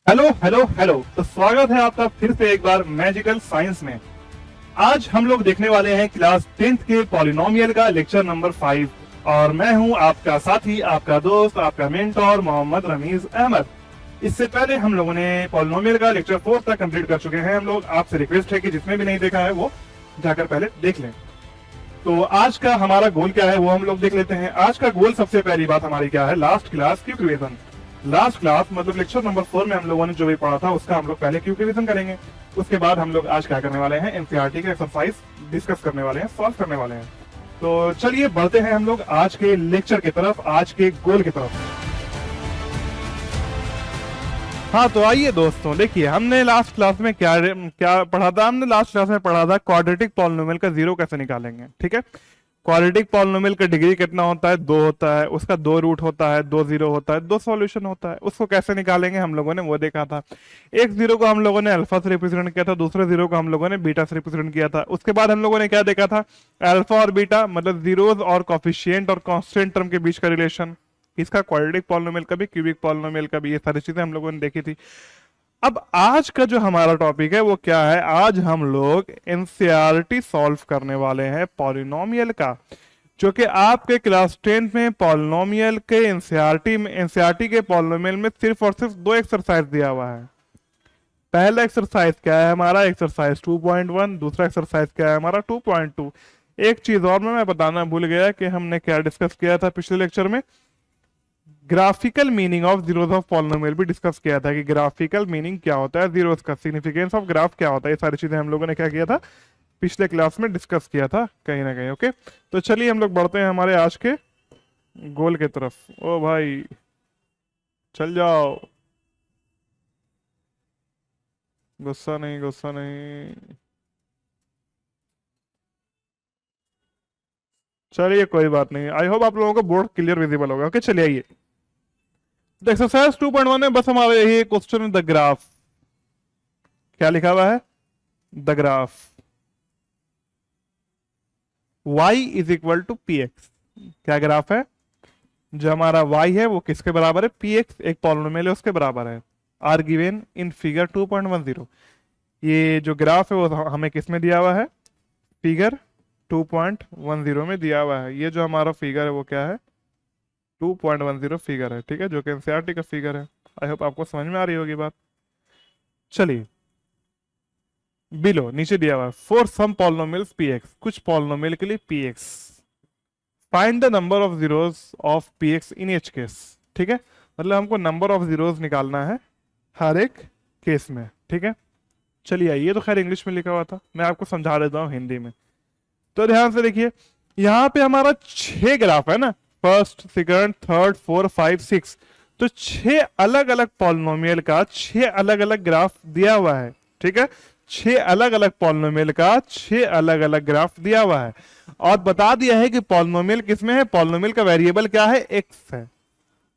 Hello hello hello. तो स्वागत है आपका फिर से एक बार मैजिकल साइंस में। आज हम लोग देखने वाले हैं क्लास 10th के पॉलिनोमियल का लेक्चर नंबर 5 और मैं हूं आपका साथी, आपका दोस्त, आपका मेंटोर मोहम्मद रमीज अहमद। इससे पहले हम लोगों ने पॉलिनोमियल का लेक्चर 4 तक कंप्लीट कर चुके हैं। हम लोग आपसे रिक्वेस्ट है कि जिसने भी नहीं देखा है वो जाकर पहले देख लें। तो आज का हमारा गोल क्या है वो हम लोग देख लेते हैं। आज का गोल, सबसे पहली बात हमारी क्या है, last class cube revision. Last class मतलब लेक्चर नंबर 4 में हम लोगों ने जो भी पढ़ा था उसका हम लोग पहले क्यूब रिवीजन करेंगे। उसके बाद हम लोग आज क्या करने वाले हैं, एनसीईआरटी के एक्सरसाइज डिस्कस करने वाले हैं, सॉल्व करने वाले हैं। तो चलिए बढ़ते हैं हम लोग आज के लेक्चर की तरफ, आज के गोल की तरफ। हाँ तो आइए दोस्तों, देखिए हमने लास्ट क्लास में क्या क्या पढ़ा था। हमने लास्ट क्लास में पढ़ा था क्वाड्रेटिक पॉलिनोमियल का जीरो कैसे निकालेंगे। ठीक है, क्वाड्रेटिक पॉलिनोमियल का डिग्री कितना होता है, 2 होता है, उसका 2 रूट होता है, 2 जीरो होता है, 2 सॉल्यूशन होता है। उसको कैसे निकालेंगे हम लोगों ने वो देखा था। एक जीरो को हम लोगों ने अल्फा से रिप्रेजेंट किया था, दूसरे जीरो को हम लोगों ने बीटा से रिप्रेजेंट किया था। उसके बाद हम लोगों ने क्या देखा था, अल्फा और बीटा मतलब जीरोज और कॉफिशिएंट और कांस्टेंट टर्म के बीच का रिलेशन, इसका क्वाड्रेटिक पॉलिनोमियल का भी, क्यूबिक पॉलिनोमियल का भी, ये सारी चीजें हम लोगों ने देखी थी। अब आज का जो हमारा टॉपिक है वो क्या है, आज हम लोग एनसीईआरटी सॉल्व करने वाले हैं पॉलिनोमियल का, जो कि आपके क्लास 10 में पॉलिनोमियल के एनसीईआरटी के पॉलिनोमियल में सिर्फ और सिर्फ 2 एक्सरसाइज दिया हुआ है। पहला एक्सरसाइज क्या है हमारा, एक्सरसाइज 2.1, दूसरा एक्सरसाइज क्या है हमारा 2.2। एक चीज और मैं बताना भूल गया कि हमने क्या डिस्कस किया था पिछले लेक्चर में, graphical meaning of zeros of polynomial भी डिस्कस किया था कि ग्राफिकल मीनिंग क्या होता है, जीरोस का सिग्निफिकेंस ऑफ ग्राफ क्या होता है। ये सारी चीजें हम लोगों ने क्या किया था, पिछले क्लास में डिस्कस किया था कहीं ना कहीं। ओके, तो चलिए हम लोग बढ़ते हैं हमारे आज के गोल की तरफ। ओ भाई चल जाओ, गुस्सा नहीं गुस्सा नहीं। चलिए कोई बात नहीं, आई होप आप लोगों को बोर्ड क्लियर विजिबल होगा। ओके चलिए आइए, एक्सरसाइज 2.1 में बस हमारा यही क्वेश्चन, द ग्राफ। क्या लिखा हुआ है, the graph y is equal to P X. क्या ग्राफ है, जो हमारा y है वो किसके बराबर है, px, एक पॉलिनोमियल है उसके बराबर है। Are given in figure 2.10। ये जो ग्राफ है वो हमें किस में दिया हुआ है, फिगर 2.10 में दिया हुआ है। ये जो हमारा फिगर है वो क्या है, 2.10 फिगर है। ठीक है, जो कि एनसीईआरटी का फिगर है। आई होप आपको समझ में आ रही होगी बात। चलिए बिलो नीचे दिया हुआ है, फॉर सम पॉलिनोमियल्स px, कुछ पॉलिनोमियल के लिए px, find the number of zeros of px in H case. ठीक है, मतलब हमको नंबर ऑफ जीरोस निकालना है हर एक केस में। ठीक है, चलिए ये तो खैर इंग्लिश में लिखा हुआ था, मैं आपको समझा देता हूँ हिंदी में। तो ध्यान से देखिए, यहाँ पे हमारा 6 ग्राफ है ना, फर्स्ट सेकंड थर्ड 4 5 6, तो 6 अलग अलग पॉलिनोमियल का 6 अलग अलग ग्राफ दिया हुआ है। ठीक है, 6 अलग अलग पॉलिनोमियल का 6 अलग अलग ग्राफ दिया हुआ है और बता दिया है कि पॉलिनोमियल किसमें है, पॉलिनोमियल का वेरिएबल क्या है, x है।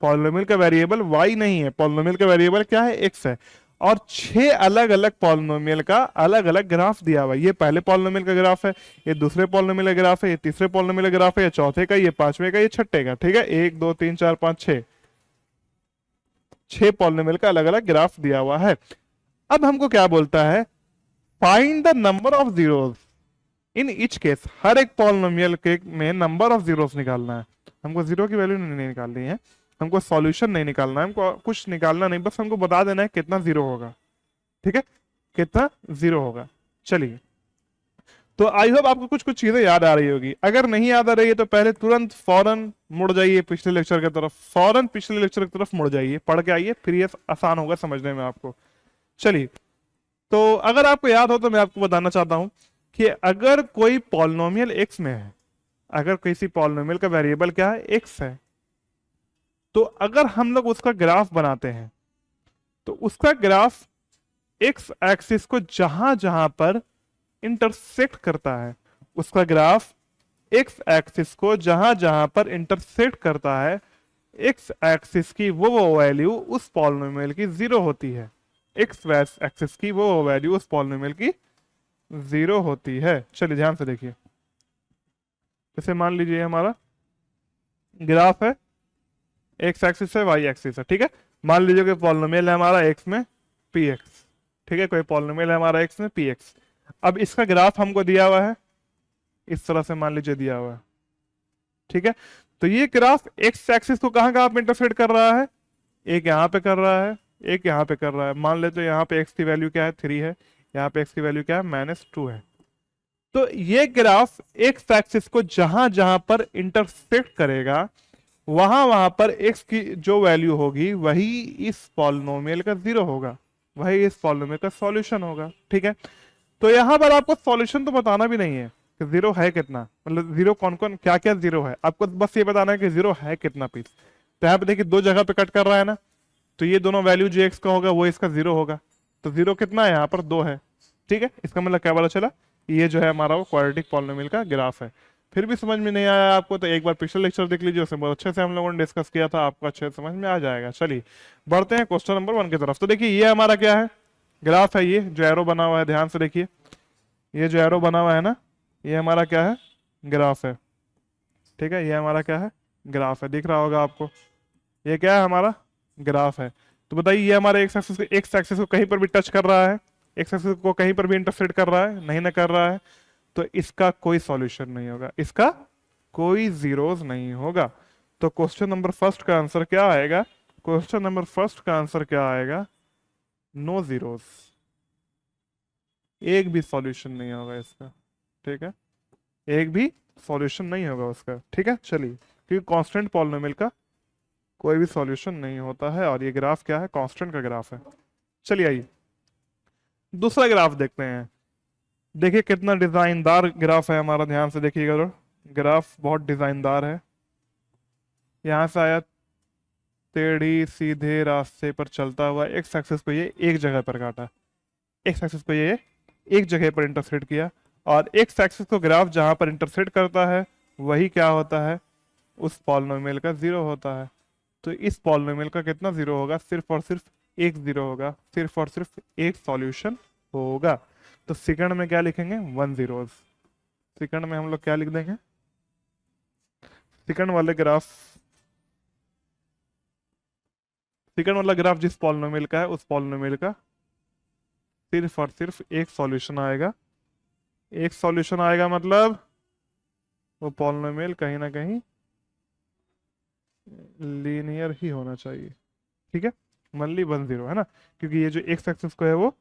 पॉलिनोमियल का वेरिएबल y नहीं है, पॉलिनोमियल का वेरिएबल क्या है, x है। और 6 अलग अलग पॉलिनोमियल का अलग अलग ग्राफ दिया हुआ है। ये पहले पॉलिनोमियल का ग्राफ है, ये दूसरे पॉलिनोमियल का ग्राफ है, ये तीसरे पॉलिनोमियल का ग्राफ है, ये चौथे का, ये पांचवे का, ये छठे का। ठीक है, 1 2 3 4 5 6 पॉलिनोमियल का अलग अलग ग्राफ दिया हुआ है। अब हमको क्या बोलता है, find the number of zeros in each case, हर एक पॉलिनोमियल के में नंबर ऑफ जीरोस निकालना है। हमको जीरो की वैल्यू नहीं निकालनी है, हमको सॉल्यूशन नहीं निकालना है, हमको कुछ निकालना नहीं, बस हमको बता देना है कितना जीरो होगा। ठीक है, कितना जीरो होगा। चलिए, तो आई होप आपको कुछ कुछ चीजें याद आ रही होगी। अगर नहीं याद आ रही है तो पहले तुरंत फौरन मुड़ जाइए पिछले लेक्चर की तरफ, फौरन पिछले लेक्चर की तरफ मुड़ जाइए, पढ़ के आइए, फिर ये आसान होगा समझने में आपको। चलिए, तो अगर आपको याद हो तो मैं आपको बताना चाहता हूं कि अगर कोई पॉलिनोमियल एक्स में है, अगर किसी पॉलिनोमियल का वेरिएबल क्या है, एक्स है, तो अगर हम लोग उसका ग्राफ बनाते हैं तो उसका ग्राफ एक्स एक्सिस को जहां जहां पर इंटरसेक्ट करता है, उसका ग्राफ एक्स एक्सिस को जहां जहां पर इंटरसेक्ट करता है, एक्स एक्सिस की वो वैल्यू उस पॉलिनोमियल की जीरो होती है। एक्स एक्सिस की वो वैल्यू उस पॉलिनोमियल की जीरो होती है। चलिए ध्यान से देखिए, जैसे मान लीजिए हमारा ग्राफ है, एक्स एक्सिस है, वाई एक्सिस है। ठीक है, मान लीजिए कि पॉलिनोमियल है हमारा एक्स में पी एक्स, ठीक है, कोई पॉलिनोमियल है हमारा एक्स में पी एक्स। अब इसका ग्राफ हमको दिया हुआ है, इस तरह से मान लीजिए दिया हुआ है, ठीक है। तो ये ग्राफ एक्स एक्सिस को कहाँ कहाँ पे इंटरसेक्ट कर रहा है, एक यहाँ पे कर रहा है, एक यहाँ पे कर रहा है। मान लेते यहाँ पे एक्स की वैल्यू क्या है 3 है, यहाँ पे एक्स की वैल्यू क्या है -2 है। तो ये ग्राफ एक्स एक्सिस को जहां जहां पर इंटरसेक्ट करेगा वहां वहां पर एक्स की जो वैल्यू होगी वही इस पॉलिनोमियल का जीरो होगा, वही इस पॉलिनोमियल का सॉल्यूशन होगा, ठीक है। तो यहां पर आपको सॉल्यूशन तो बताना भी नहीं है कि जीरो है कितना, मतलब जीरो कौन कौन क्या क्या जीरो है, आपको बस ये बताना है कि जीरो है कितना पीस। तो यहाँ पे देखिए दो जगह पे कट कर रहा है ना, तो ये दोनों वैल्यू जो एक्स का होगा वो इसका जीरो होगा। तो जीरो कितना है, यहाँ पर 2 है, ठीक है। इसका मतलब क्या पता चला, ये जो है हमारा वो क्वाड्रेटिक पॉलिनोमियल का ग्राफ है। फिर भी समझ में नहीं आया आपको तो एक बार पिछले लेक्चर देख लीजिए, उसमें बहुत अच्छे से हम लोगों ने डिस्कस किया था, आपको अच्छे से समझ में आ जाएगा। चलिए बढ़ते हैं क्वेश्चन नंबर 1 की तरफ। तो देखिए ये हमारा क्या है, ग्राफ है, ये जो एरो बना हुआ है, ध्यान से देखिए, ये जो एरो बना हुआ है ना, ये हमारा क्या है, ग्राफ है, ठीक है। ये हमारा क्या है, ग्राफ है, दिख रहा होगा आपको, ये क्या है हमारा ग्राफ है। तो बताइए ये हमारे एक्स एक्सिस को कहीं पर भी टच कर रहा है, एक्स एक्सिस को कहीं पर भी इंटरसेक्ट कर रहा है, नहीं ना कर रहा है, तो इसका कोई सॉल्यूशन नहीं होगा, इसका कोई जीरोस नहीं होगा। तो क्वेश्चन नंबर फर्स्ट का आंसर क्या आएगा, क्वेश्चन नंबर फर्स्ट का आंसर क्या आएगा, नो जीरोस, एक भी सॉल्यूशन नहीं होगा इसका, ठीक है, एक भी सॉल्यूशन नहीं होगा उसका, ठीक है। चलिए क्योंकि कांस्टेंट पॉलिनोमियल का कोई भी सॉल्यूशन नहीं होता है, और ये ग्राफ क्या है, कांस्टेंट का ग्राफ है। चलिए आइए दूसरा ग्राफ देखते हैं। देखिए कितना डिजाइनदार ग्राफ है हमारा, ध्यान से देखिएगा, तो ग्राफ बहुत डिजाइनदार है। यहां से आया टेढ़ी सीधे रास्ते पर चलता हुआ, एक्स एक्सिस को ये एक जगह पर काटा, एक्स एक्सिस को ये एक जगह पर इंटरसेक्ट किया, और एक्स एक्सिस को ग्राफ जहां पर इंटरसेक्ट करता है वही क्या होता है, उस पॉलिनोमियल का जीरो होता है। तो इस पॉलिनोमियल का कितना जीरो होगा, सिर्फ और सिर्फ एक जीरो होगा, सिर्फ और सिर्फ एक सॉल्यूशन होगा। तो सेकंड में क्या लिखेंगे, 1 जीरोस। सेकंड में हम लोग क्या लिख देंगे, सेकंड वाले ग्राफ, सेकंड वाला ग्राफ जिस पॉलिनोमियल का है उस पॉलिनोमियल का सिर्फ और सिर्फ एक सॉल्यूशन आएगा। एक सॉल्यूशन आएगा मतलब वो पॉलिनोमियल कहीं ना कहीं लीनियर ही होना चाहिए, ठीक है, मनली 1 जीरो है ना, क्योंकि ये जो एक्स एक्सिस को है वो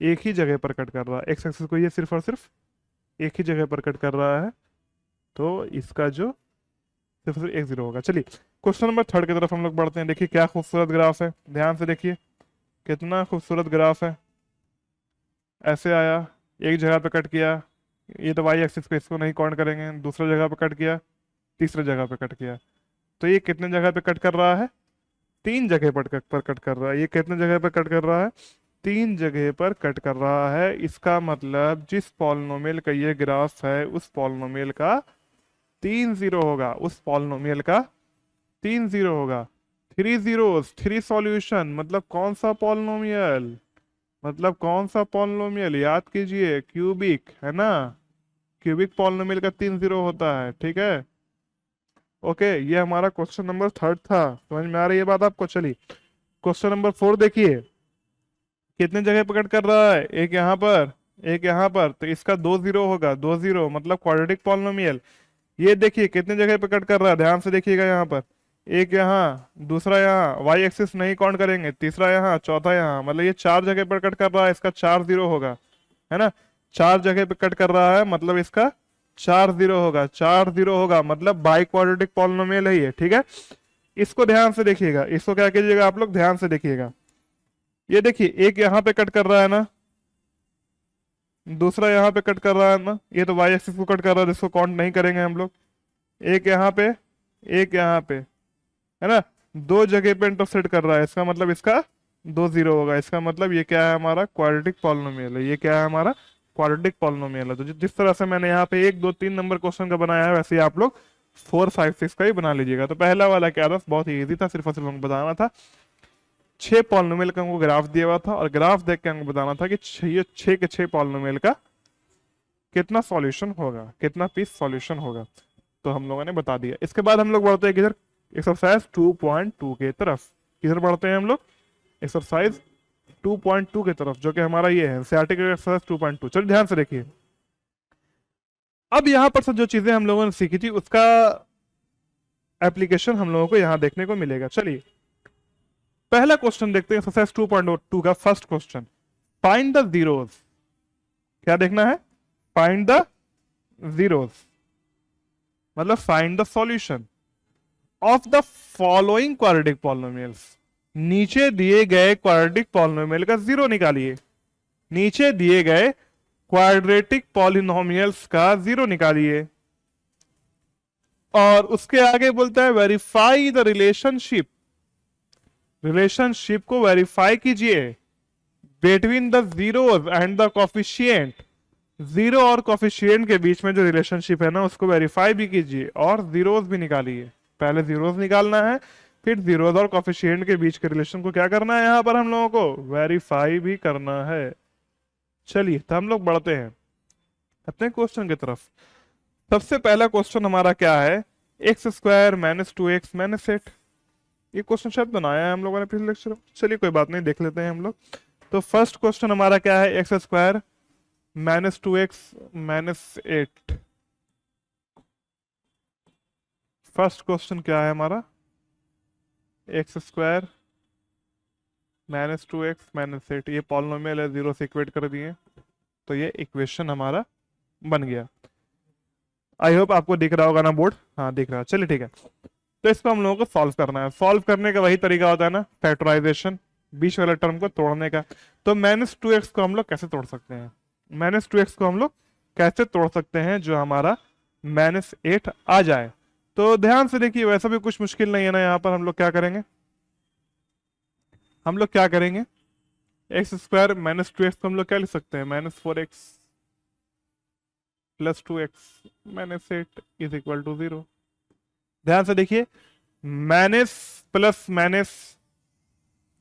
एक ही जगह पर कट कर रहा है, एक्स एक्सिस को ये सिर्फ और सिर्फ एक ही जगह पर कट कर रहा है, तो इसका जो सिर्फ सिर्फ एक जीरो होगा। चलिए क्वेश्चन नंबर थर्ड की तरफ हम लोग बढ़ते हैं। देखिए क्या खूबसूरत ग्राफ है, ध्यान से देखिए कितना खूबसूरत ग्राफ है। ऐसे आया, एक जगह पे कट किया, ये तो वाई एक्सिस को इसको नहीं काउंट करेंगे, दूसरा जगह पे कट किया, तीसरे जगह पे कट किया, तो ये कितने जगह पे कट कर रहा है, 3 जगह पर कट कर रहा है। ये कितने जगह पर कट कर रहा है, 3 जगह पर कट कर रहा है। इसका मतलब जिस पॉलिनोमियल का ये ग्राफ है उस पॉलिनोमियल का 3 जीरो होगा, उस पॉलिनोमियल का 3 जीरो होगा। 3 जीरोस 3 सॉल्यूशन, मतलब कौन सा पॉलिनोमियल, मतलब कौन सा पॉलिनोमियल, याद कीजिए क्यूबिक है ना, क्यूबिक पॉलिनोमियल का 3 जीरो होता है, ठीक है। ओके ये हमारा क्वेश्चन नंबर थर्ड था, समझ में आ रही है बात आपको। चलिए क्वेश्चन नंबर 4 देखिए, कितने जगह पर कट कर रहा है, एक यहाँ पर, एक यहाँ पर, तो इसका 2 जीरो होगा, 2 जीरो मतलब क्वाड्रेटिक पॉलिनोमियल। ये देखिए कितने जगह पे कट कर रहा है, ध्यान से देखिएगा, यहाँ पर एक, यहाँ दूसरा, यहाँ वाई एक्सिस नहीं काउंट करेंगे, तीसरा यहाँ, चौथा यहाँ, मतलब ये 4 जगह पर कट कर रहा है, इसका 4 जीरो होगा, है ना। 4 जगह पे कट कर रहा है मतलब इसका 4 जीरो होगा, 4 जीरो होगा मतलब बाई क्वाड्रेटिक पॉलिनोमियल है ये, ठीक है। इसको ध्यान से देखिएगा, इसको क्या कीजिएगा आप लोग, ध्यान से देखिएगा। ये देखिए एक यहाँ पे कट कर रहा है ना, दूसरा यहाँ पे कट कर रहा है ना, ये तो वाई एक्सिस को कट कर रहा है, जिसको काउंट नहीं करेंगे हम लोग। एक यहाँ पे, एक यहाँ पे, है ना, 2 जगह पे इंटरसेक्ट कर रहा है, इसका मतलब इसका 2 जीरो होगा। इसका मतलब ये क्या है, हमारा क्वाड्रेटिक पॉलिनोमियल है, ये क्या है, हमारा क्वाड्रेटिक पॉलिनोमियल है। तो जिस तरह से मैंने यहाँ पे 1 2 3 नंबर क्वेश्चन का बनाया है, वैसे ही आप लोग 4 5 6 का ही बना लीजिएगा। तो पहला वाला क्या था, बहुत ही ईजी था, सिर्फ और सिर्फ हमको बताना था 6 पॉलिनोमियल का हमको ग्राफ दिया हुआ था, और ग्राफ देख के हमको बताना था कि 6 के 6 पॉलिनोमियल का कितना सॉल्यूशन होगा, कितना पीस सॉल्यूशन होगा। तो हम लोगों ने बता दिया। इसके बाद हम लोग बढ़ते हैं किधर, एक्सरसाइज 2.2 के तरफ। किधर बढ़ते हैं हम लोग, एक्सरसाइज 2.2 की तरफ, जो कि हमारा ये है सियाटिक एक्सरसाइज 2.2। चलिए ध्यान से देखिए, अब यहां पर से जो चीजें हम लोगों ने सीखी थी उसका एप्लीकेशन हम लोगों को यहां देखने को मिलेगा। चलिए पहला क्वेश्चन देखते हैं एक्सरसाइज 2.2 का first question. Find the zeros. क्या देखना है? फाइंड द जीरोस, मतलब find the solution of the following quadratic polynomials. नीचे दिए गए क्वाड्रेटिक पॉलिनोमियल का जीरो निकालिए। नीचे दिए गए क्वाड्रेटिक पॉलिनोमियल्स का जीरो निकालिए। और उसके आगे बोलता है वेरीफाई द रिलेशनशिप। रिलेशनशिप को वेरीफाई कीजिए between the zeros and the coefficient. Zero और कोफिशिएंट के बीच में जो रिलेशनशिप है ना उसको वेरीफाई भी कीजिए और जीरोस भी निकालिए। पहले जीरोस निकालना है, फिर जीरोस और कोफिशिएंट के बीच के रिलेशन को क्या करना है, यहां पर हम लोगों को वेरीफाई भी करना है। चलिए तो हम लोग बढ़ते हैं अपने क्वेश्चन की तरफ। सबसे पहला क्वेश्चन हमारा क्या है? X square minus 2x minus 8। ये क्वेश्चन शायद बनाया है हम लोगों ने पिछले लेक्चर में। चलिए कोई बात नहीं, देख लेते हैं हम लोग। तो फर्स्ट क्वेश्चन हमारा क्या है? X square minus 2x minus 8। First question क्या है हमारा? X square minus 2x minus 8। ये पॉलिनोमियल है, जीरो से इक्वेट कर दिए तो ये इक्वेशन हमारा बन गया। आई होप आपको दिख रहा होगा ना बोर्ड? हाँ दिख रहा है। चलिए ठीक है, तो इसको हम लोगों को सॉल्व करना है। सॉल्व करने का वही तरीका होता है ना, फैक्टराइजेशन, बीच वाले टर्म को तोड़ने का। तो माइनस 2x को हम लोग कैसे तोड़ सकते हैं? माइनस 2x को हम लोग कैसे तोड़ सकते हैं जो हमारा माइनस 8 आ जाए? तो ध्यान से देखिए, वैसा भी कुछ मुश्किल नहीं है ना। यहाँ पर हम लोग क्या करेंगे? हम लोग क्या करेंगे? एक्स स्क्वायर माइनस 2x को हम लोग क्या लिख सकते हैं? Minus 4x plus 2x minus 8 is equal to 0। ध्यान से देखिए, minus plus minus,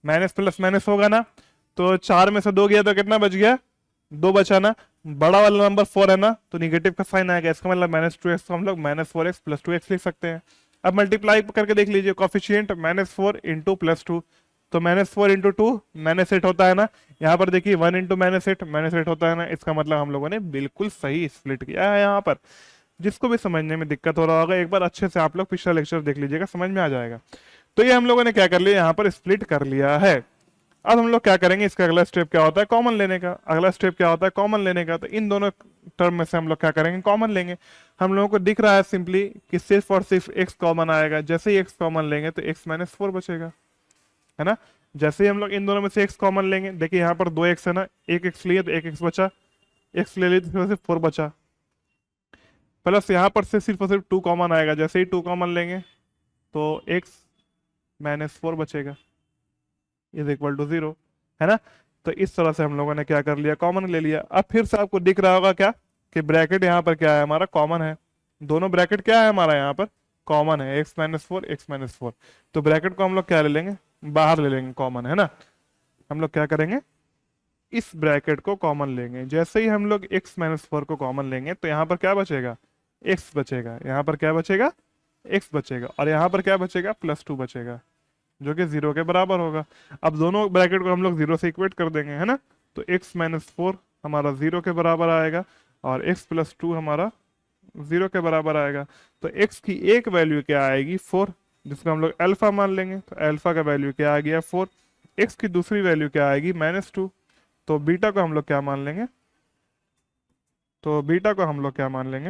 minus plus minus होगा ना, तो 4 में से 2 गया तो कितना बच गया? 2 बचा ना। बड़ा वाला नंबर 4 है ना, तो निगेटिव का साइन आएगा। इसका मतलब माइनस 2x को हम लोग माइनस 4x प्लस 2x लिख सकते हैं। अब मल्टीप्लाई करके देख लीजिए, कॉफिशिएंट माइनस 4 इंटू प्लस 2, तो माइनस 4 इंटू 2 माइनस 8 होता है ना। यहाँ पर देखिए 1 इंटू माइनस 8 होता है ना। इसका मतलब हम लोगों ने बिल्कुल सही स्प्लिट किया है यहाँ पर। जिसको भी समझने में दिक्कत हो रहा होगा, एक बार अच्छे से आप लोग पिछला लेक्चर देख लीजिएगा, समझ में आ जाएगा। तो ये हम लोगों ने क्या कर लिया, यहाँ पर स्प्लिट कर लिया है। अब हम लोग क्या करेंगे? इसका अगला स्टेप क्या होता है? कॉमन लेने का। अगला स्टेप क्या होता है? कॉमन लेने का। तो इन दोनों टर्म में से हम लोग क्या करेंगे? कॉमन लेंगे। हम लोगों को दिख रहा है सिंपली कि सिर्फ और सिर्फ x कॉमन आएगा। जैसे ही x कॉमन लेंगे तो x माइनस 4 बचेगा, है ना। जैसे ही हम लोग इन दोनों में से x कॉमन लेंगे, देखिए यहाँ पर 2x है ना, एक x लिए तो एक x बचा, x ले लिए तो सिर्फ 4 बचा, प्लस यहाँ पर से सिर्फ और सिर्फ 2 कॉमन आएगा। जैसे ही 2 कॉमन लेंगे तो x माइनस 4 बचेगा इज इक्वल टू 0, है ना। तो इस तरह से हम लोगों ने क्या कर लिया? कॉमन ले लिया। अब फिर से आपको दिख रहा होगा क्या कि ब्रैकेट यहाँ पर क्या है हमारा? कॉमन है। दोनों ब्रैकेट क्या है हमारा यहाँ पर? कॉमन है, x माइनस 4 x माइनस 4। तो ब्रैकेट को हम लोग क्या ले लेंगे? बाहर ले लेंगे, कॉमन है ना। हम लोग क्या करेंगे? इस ब्रैकेट को कॉमन लेंगे। जैसे ही हम लोग x माइनस 4 को कॉमन लेंगे तो यहाँ पर क्या बचेगा? x बचेगा। यहाँ पर क्या बचेगा? x बचेगा। और यहाँ पर क्या बचेगा? प्लस 2 बचेगा, जो कि 0 के बराबर होगा। अब दोनों ब्रैकेट को हम लोग 0 से इक्वेट कर देंगे, है ना। तो x माइनस 4 हमारा 0 के बराबर आएगा और x प्लस 2 हमारा 0 के बराबर आएगा। तो x की एक वैल्यू क्या आएगी? 4, जिसको हम लोग अल्फा मान लेंगे। तो अल्फा का वैल्यू क्या आ गया? 4। x की दूसरी वैल्यू क्या आएगी? माइनस 2। तो बीटा को हम लोग क्या मान लेंगे? तो बीटा को हम लोग क्या मान लेंगे?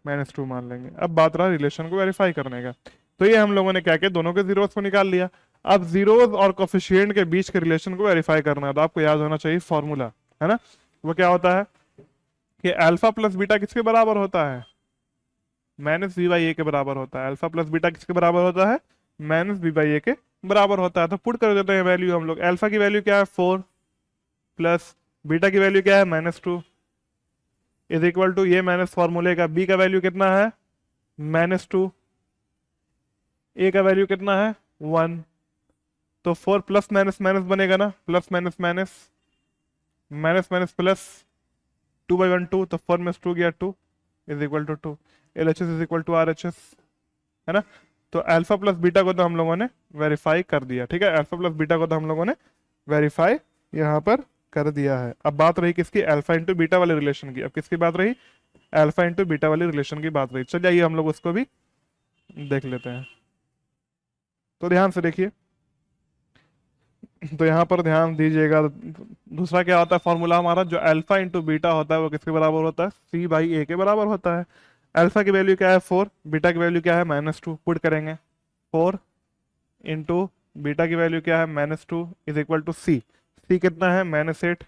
माइनस 2 मान लेंगे। अब बात रहा रिलेशन को वेरीफाई करने का। तो ये हम लोगों ने क्या किया? दोनों के जीरोस को निकाल लिया। अब जीरोस और कोफिशिएंट के बीच के रिलेशन को वेरीफाई करना है, तो आपको याद होना चाहिए फॉर्मूला, है ना। वो क्या होता है कि अल्फा प्लस बीटा किसके बराबर होता है? माइनस बी बाई ए के बराबर होता है। अल्फा प्लस बीटा किसके बराबर होता है? माइनस बी बाई ए के बराबर होता है। तो पुट कर देते हैं वैल्यू हम लोग। अल्फा की वैल्यू क्या है? 4 प्लस बीटा की वैल्यू क्या है? माइनस 2 इज इक्वल टू, ये माइनस फॉर्मूले का बी का वैल्यू कितना है? माइनस 2। ए का वैल्यू कितना है? 1। तो 4 प्लस माइनस माइनस बनेगा ना, plus minus minus, minus minus plus, 2 by 1 2, तो 4 में 2 गया 2 is equal to 2। L H S is equal to R H S, है ना। तो अल्फा प्लस बीटा को तो हम लोगों ने वेरीफाई कर दिया, ठीक है। अल्फा प्लस बीटा को तो हम लोगों ने वेरीफाई यहाँ पर कर दिया है। अब बात रही किसकी, अल्फा इंटू बीटा वाले रिलेशन की। अब किसकी बात रही, अल्फा इंटू बीटा वाले रिलेशन की बात रही। चलिए आइए हम लोग उसको भी देख लेते हैं। तो ध्यान से देखिए, तो यहाँ पर ध्यान दीजिएगा। दूसरा क्या होता है फॉर्मूला हमारा, जो अल्फा इंटू बीटा होता है वो किसके बराबर होता है, सी बाई ए के बराबर होता है। अल्फा की वैल्यू क्या है 4, बीटा की वैल्यू क्या है -2, पुट करेंगे 4 इंटू बीटा की वैल्यू क्या है -2 इज इक्वल टू सी। सी कितना है -8,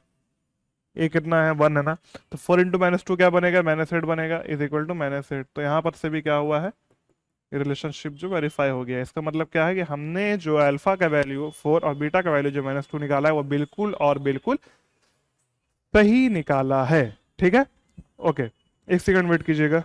ए कितना है 1 है ना, तो 4 इंटू -2 क्या बनेगा, -8 बनेगा इज इक्वल टू -8। तो यहाँ पर से भी क्या हुआ है, रिलेशनशिप जो वेरीफाई हो गया है। इसका मतलब क्या है कि हमने जो अल्फा का वैल्यू 4 और बीटा का वैल्यू जो -2 निकाला है वो बिल्कुल और बिल्कुल सही निकाला है। ठीक है, ओके, एक सेकंड वेट कीजिएगा।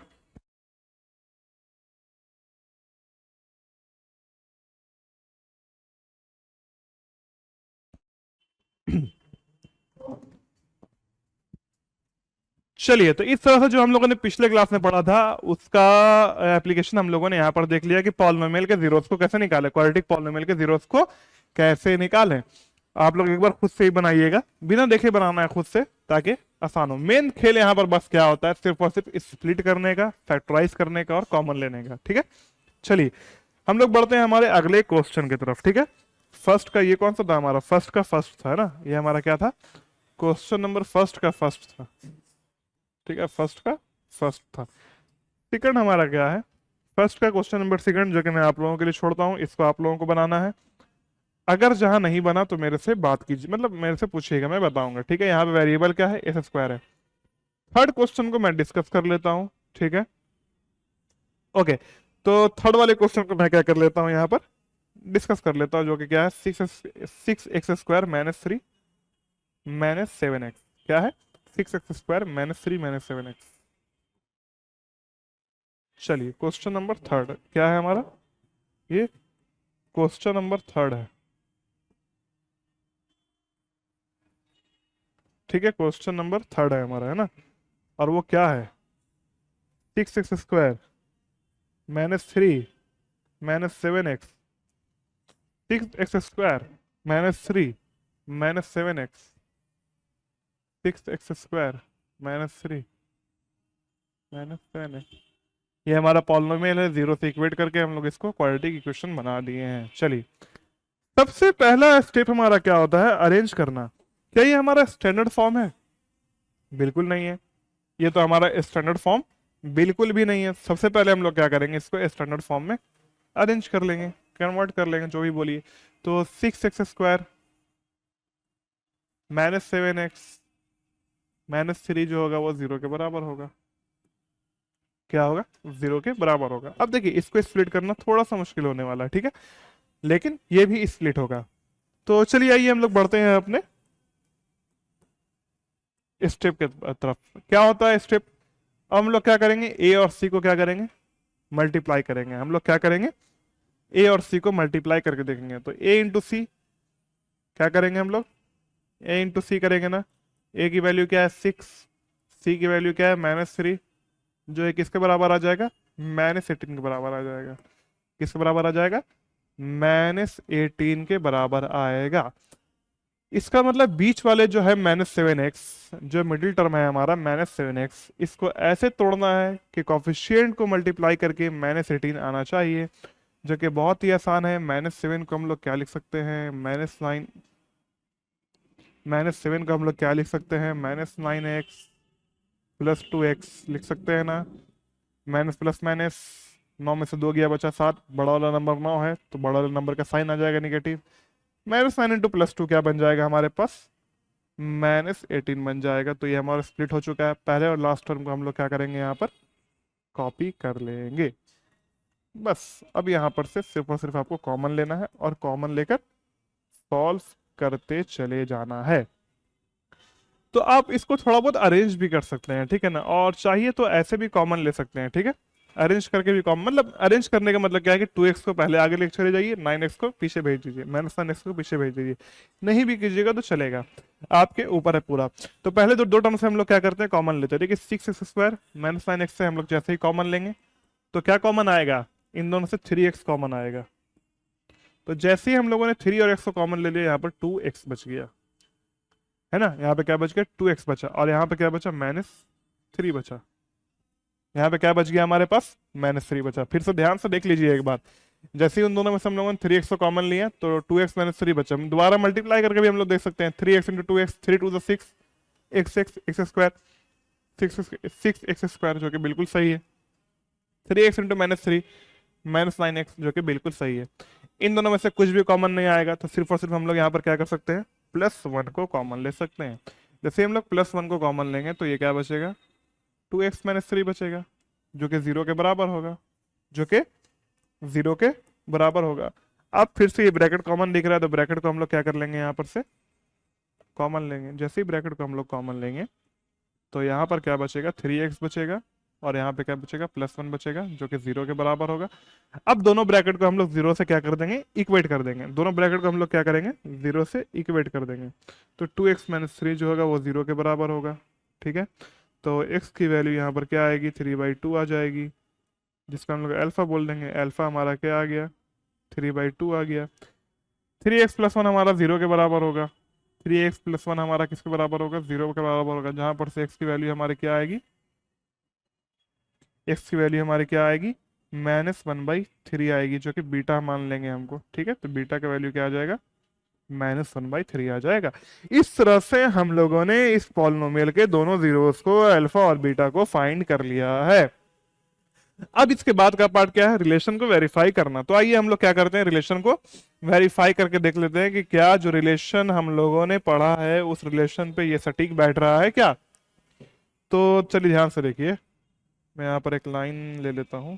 चलिए, तो इस तरह से जो हम लोगों ने पिछले क्लास में पढ़ा था उसका एप्लीकेशन हम लोगों ने यहाँ पर देख लिया कि पॉलिनोमियल के जीरोस को कैसे निकाले, क्वाड्रेटिक पॉलिनोमियल के जीरोस को कैसे निकालें। आप लोग एक बार खुद से ही बनाइएगा, बिना देखे बनाना है खुद से ताकि आसान हो। मेन खेल यहाँ पर बस क्या होता है, सिर्फ और सिर्फ स्प्लिट करने का, फैक्टराइज करने का और कॉमन लेने का। ठीक है, चलिए हम लोग बढ़ते हैं हमारे अगले क्वेश्चन की तरफ। ठीक है, फर्स्ट का ये कौन सा था हमारा, फर्स्ट का फर्स्ट था ना, ये हमारा क्या था, क्वेश्चन नंबर फर्स्ट का फर्स्ट था। ठीक है, फर्स्ट का फर्स्ट था। सेकंड हमारा क्या है, फर्स्ट का क्वेश्चन नंबर सेकंड, जो कि मैं आप लोगों के लिए छोड़ता हूँ, इसको आप लोगों को बनाना है। अगर जहां नहीं बना तो मेरे से बात कीजिए, मतलब मेरे से पूछिएगा, मैं बताऊंगा। ठीक है, यहाँ पे वेरिएबल क्या है, एस स्क्वायर है। थर्ड क्वेश्चन को मैं डिस्कस कर लेता हूँ। ठीक है, ओके, तो थर्ड वाले क्वेश्चन को मैं क्या कर लेता हूँ यहाँ पर डिस्कस कर लेता हूँ, जो कि क्या है 6x² - 3 - 7x। क्या है 6x² - 3 - 7x। चलिए क्वेश्चन नंबर थर्ड क्या है हमारा, ये क्वेश्चन नंबर थर्ड है। ठीक है, क्वेश्चन नंबर थर्ड है हमारा, है ना, और वो क्या है 6x² - 3 - 7x। 6x² - 3 - 7x। 6x² - 3 - 7x। ये हमारा पॉलिनोमियल है, जीरो से इक्वेट करके हम लोग इसको क्वाड्रेटिक इक्वेशन बना दिए हैं। चलिए, सबसे पहला स्टेप हमारा क्या होता है, अरेंज करना। क्या ये हमारा स्टैंडर्ड फॉर्म है, बिल्कुल नहीं है। ये तो हमारा स्टैंडर्ड फॉर्म बिल्कुल भी नहीं है। सबसे पहले हम लोग क्या करेंगे, इसको स्टैंडर्ड फॉर्म में अरेंज कर लेंगे, कन्वर्ट कर लेंगे, जो भी बोलिए। तो 6x² - 7x -3 जो होगा वो 0 के बराबर होगा। क्या होगा, 0 के बराबर होगा। अब देखिए इसको स्प्लिट करना थोड़ा सा मुश्किल होने वाला है, ठीक है, लेकिन ये भी स्प्लिट होगा। तो चलिए आइए हम लोग बढ़ते हैं अपने स्टेप के तरफ। क्या होता है स्टेप, अब हम लोग क्या करेंगे, ए और सी को क्या करेंगे, मल्टीप्लाई करेंगे। हम लोग क्या करेंगे, ए और सी को मल्टीप्लाई करके देखेंगे। तो ए इंटू सी क्या करेंगे हम लोग, ए इंटू सी करेंगे ना। ए की वैल्यू क्या है 6, सी की वैल्यू क्या है -3, जो है किसके बराबर आ जाएगा, -18 के बराबर आ जाएगा। किसके बराबर आ जाएगा, -18 के बराबर आएगा। इसका मतलब बीच वाले जो है -7x, जो मिडिल टर्म है हमारा -7x, इसको ऐसे तोड़ना है कि कॉफिशिएंट को मल्टीप्लाई करके -18 आना चाहिए, जो कि बहुत ही आसान है। -7 को हम लोग क्या लिख सकते हैं, -9, -7 को हम लोग क्या लिख सकते हैं, -9x + 2x लिख सकते हैं ना। माइनस प्लस माइनस, 9 में से 2 गया बचा 7, बड़ा वाला नंबर 9 है तो बड़ा वाला नंबर का साइन आ जाएगा निगेटिव। -9 इंटू +2 क्या बन जाएगा हमारे पास, -18 बन जाएगा। तो ये हमारा स्प्लिट हो चुका है। पहले और लास्ट टर्म को हम लोग क्या करेंगे, यहाँ पर कॉपी कर लेंगे। बस अब यहाँ पर से सिर्फ और सिर्फ आपको कॉमन लेना है और कॉमन लेकर सॉल्व करते चले जाना है। तो आप इसको थोड़ा बहुत अरेंज भी कर सकते हैं, ठीक है ना, और चाहिए तो ऐसे भी कॉमन ले सकते हैं। ठीक है, अरेंज करके भी कॉमन, मतलब अरेंज करने का मतलब क्या है कि 2x को पहले आगे लेके चले जाइए, 9x को पीछे भेज दीजिए, -9x को पीछे भेज दीजिए। नहीं भी कीजिएगा तो चलेगा, आपके ऊपर है पूरा। तो पहले दो टर्म से हम लोग क्या करते हैं, कॉमन लेते हैं। देखिए 6x² - 9x से हम लोग जैसे ही कॉमन लेंगे तो क्या कॉमन आएगा, इन दोनों से 3x कॉमन आएगा। तो जैसे ही हम लोगों ने 3 और x को कॉमन ले लिया, यहाँ पर 2x बच गया, है ना। यहाँ पे क्या बच गया, 2x बचा, और यहाँ पे क्या बचा, -3 बचा। यहाँ पे क्या बच गया हमारे पास, -3 बचा। फिर से ध्यान से देख लीजिए एक बात, जैसे ही उन दोनों में से हम लोगों ने 3x को कॉमन लिया तो 2x -3 बचा। दोबारा मल्टीप्लाई करके भी हम लोग देख सकते हैं, 3x into 2x, 3 to 6, x square, 6x square, जो कि बिल्कुल सही है। 3x इंटू -3, -9x, जो कि बिल्कुल सही है। इन दोनों में से कुछ भी कॉमन नहीं आएगा, तो सिर्फ और सिर्फ हम लोग यहाँ पर क्या कर सकते हैं, +1 को कॉमन ले सकते हैं। जैसे हम लोग +1 को कॉमन लेंगे तो ये क्या बचेगा, 2x -3 बचेगा, जो कि 0 के बराबर होगा, जो कि 0 के बराबर होगा। अब फिर से ये ब्रैकेट कॉमन दिख रहा है, तो ब्रैकेट को हम लोग क्या कर लेंगे, यहाँ पर से कॉमन लेंगे। जैसे ही ब्रैकेट को हम लोग कॉमन लेंगे तो यहाँ पर क्या बचेगा, 3x बचेगा, और यहाँ पे क्या बचेगा, +1 बचेगा, जो कि 0 के बराबर होगा। अब दोनों ब्रैकेट को हम लोग 0 से क्या कर देंगे, इक्वेट कर देंगे। दोनों ब्रैकेट को हम लोग क्या करेंगे, 0 से इक्वेट कर देंगे। तो 2x -3 जो होगा वो 0 के बराबर होगा, ठीक है। तो x की वैल्यू यहाँ पर क्या आएगी, 3/2 आ जाएगी, जिसका हम लोग अल्फा बोल देंगे। अल्फा हमारा क्या आ गया, 3/2 आ गया। 3x +1 हमारा 0 के बराबर होगा। 3x +1 हमारा किसके बराबर होगा, 0 के बराबर होगा, जहां पर से x की वैल्यू हमारी क्या आएगी, x की वैल्यू हमारी क्या आएगी, -1/3 आएगी, जो कि बीटा मान लेंगे हमको, ठीक है। तो बीटा का वैल्यू क्या आ जाएगा, -1/3 आ जाएगा। इस तरह से हम लोगों ने इस पॉलिनोमियल के दोनों जीरोस को, अल्फा और बीटा को, फाइंड कर लिया है। अब इसके बाद का पार्ट क्या है, रिलेशन को वेरीफाई करना। तो आइए हम लोग क्या करते हैं, रिलेशन को वेरीफाई करके देख लेते हैं कि क्या जो रिलेशन हम लोगों ने पढ़ा है उस रिलेशन पे ये सटीक बैठ रहा है क्या। तो चलिए ध्यान से देखिए, मैं यहाँ पर एक लाइन ले लेता हूं।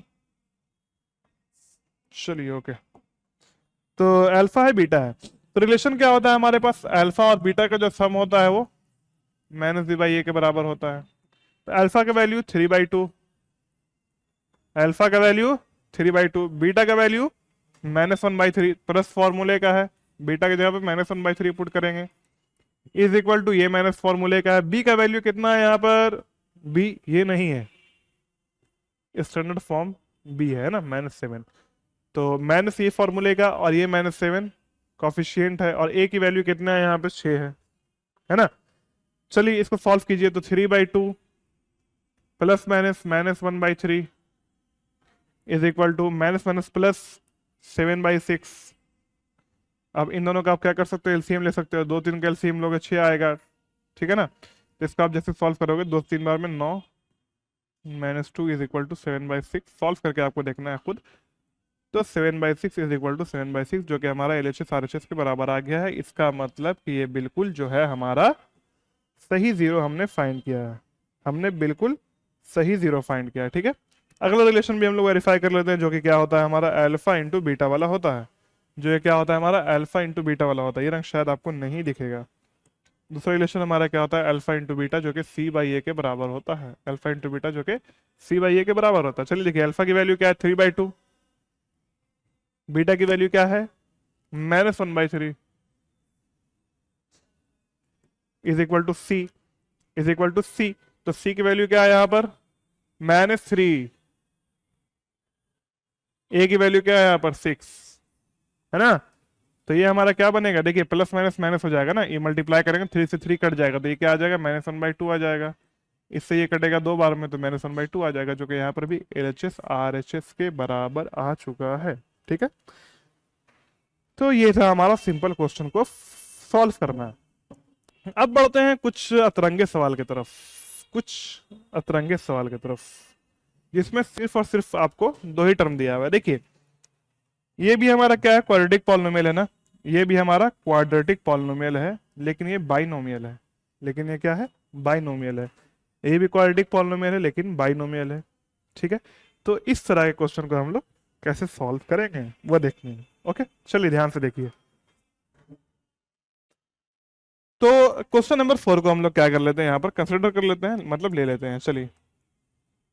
चलिए ओके, तो अल्फा है बीटा है, तो रिलेशन क्या होता है हमारे पास, अल्फा और बीटा का जो सम होता है वो -b/a के बराबर होता है। तो अल्फा का वैल्यू 3/2, अल्फा का वैल्यू 3/2, बीटा का वैल्यू -1/3, प्लस फॉर्मूले का है, बीटा की जगह पे -1/3 पुट करेंगे, इज इक्वल टू ये माइनस फॉर्मूले का है। बी का वैल्यू कितना है यहाँ पर, बी ये नहीं है, स्टैंडर्ड फॉर्म बी है ना, -7। तो माइनस ये फॉर्मूले का, और ये -7 कॉफिशियंट है, और ए की वैल्यू कितना है यहाँ पे, 6 है ना। चलिए इसको सॉल्व कीजिए, तो 3/2 plus minus -1/3 is equal to minus minus plus 7/6। अब इन दोनों का आप क्या कर सकते हो, एलसीएम ले सकते हो, 2 3 का एलसीएम लोगे 6 आएगा, ठीक है ना। तो इसका आप जैसे सॉल्व करोगे 2 3 बार में 9 -2 इज इक्वल टू 7/6, सॉल्व करके आपको देखना है खुद। तो 7/6 इज इक्वल टू 7/6, जो कि हमारा LHS RHS के बराबर आ गया है। इसका मतलब कि ये बिल्कुल जो है हमारा सही जीरो हमने फाइंड किया है, हमने बिल्कुल सही जीरो फाइंड किया है, ठीक है। अगला रिलेशन भी हम लोग वेरीफाई कर लेते हैं, जो कि क्या होता है हमारा, अल्फा इंटू बीटा वाला होता है। जो ये क्या होता है हमारा, अल्फा इंटू बीटा वाला होता है। ये रंग शायद आपको नहीं दिखेगा। दूसरा रिलेशन हमारा क्या होता है, अल्फा इंटू बीटा, जो कि c/a के बराबर होता है। अल्फा इंटू बीटा जो कि c/a के बराबर होता है। चलिए देखिए, अल्फा की वैल्यू क्या है, 3/2, बीटा की वैल्यू क्या है, -1/3 is equal to C, is equal to C. तो सी की वैल्यू क्या है यहाँ पर, -3, ए की वैल्यू क्या है यहाँ पर, 6, है ना। तो ये हमारा क्या बनेगा, देखिए प्लस माइनस माइनस हो जाएगा ना, ये मल्टीप्लाई करेंगे 3 से 3 कट जाएगा, तो ये क्या आ जाएगा, -1/2 आ जाएगा। इससे ये कटेगा 2 बार में, तो -1/2 आ जाएगा, जो कि यहाँ पर भी LHS RHS के बराबर आ चुका है, ठीक है। तो ये था हमारा सिंपल क्वेश्चन को सॉल्व करना है। अब बढ़ते हैं कुछ अतरंगे सवाल की तरफ, कुछ अतरंगे सवाल की तरफ, जिसमें सिर्फ और सिर्फ आपको 2 ही टर्म दिया हुआ है। देखिए ये भी हमारा क्या है, क्वाड्रेटिक पॉलिनोमियल है ना, ये भी हमारा क्वाड्रेटिक पॉलिनोमियल है, लेकिन ये बाइनोमियल है। लेकिन ये क्या है, बाइनोमियल है। ये भी क्वाड्रेटिक पॉलिनोमियल है लेकिन बाइनोमियल है, ठीक है। तो इस तरह के क्वेश्चन को हम लोग कैसे सॉल्व करेंगे वो देखेंगे। ओके चलिए ध्यान से देखिए। तो क्वेश्चन नंबर 4 को हम लोग क्या कर लेते हैं, यहाँ पर कंसिडर कर लेते हैं, मतलब ले लेते हैं। चलिए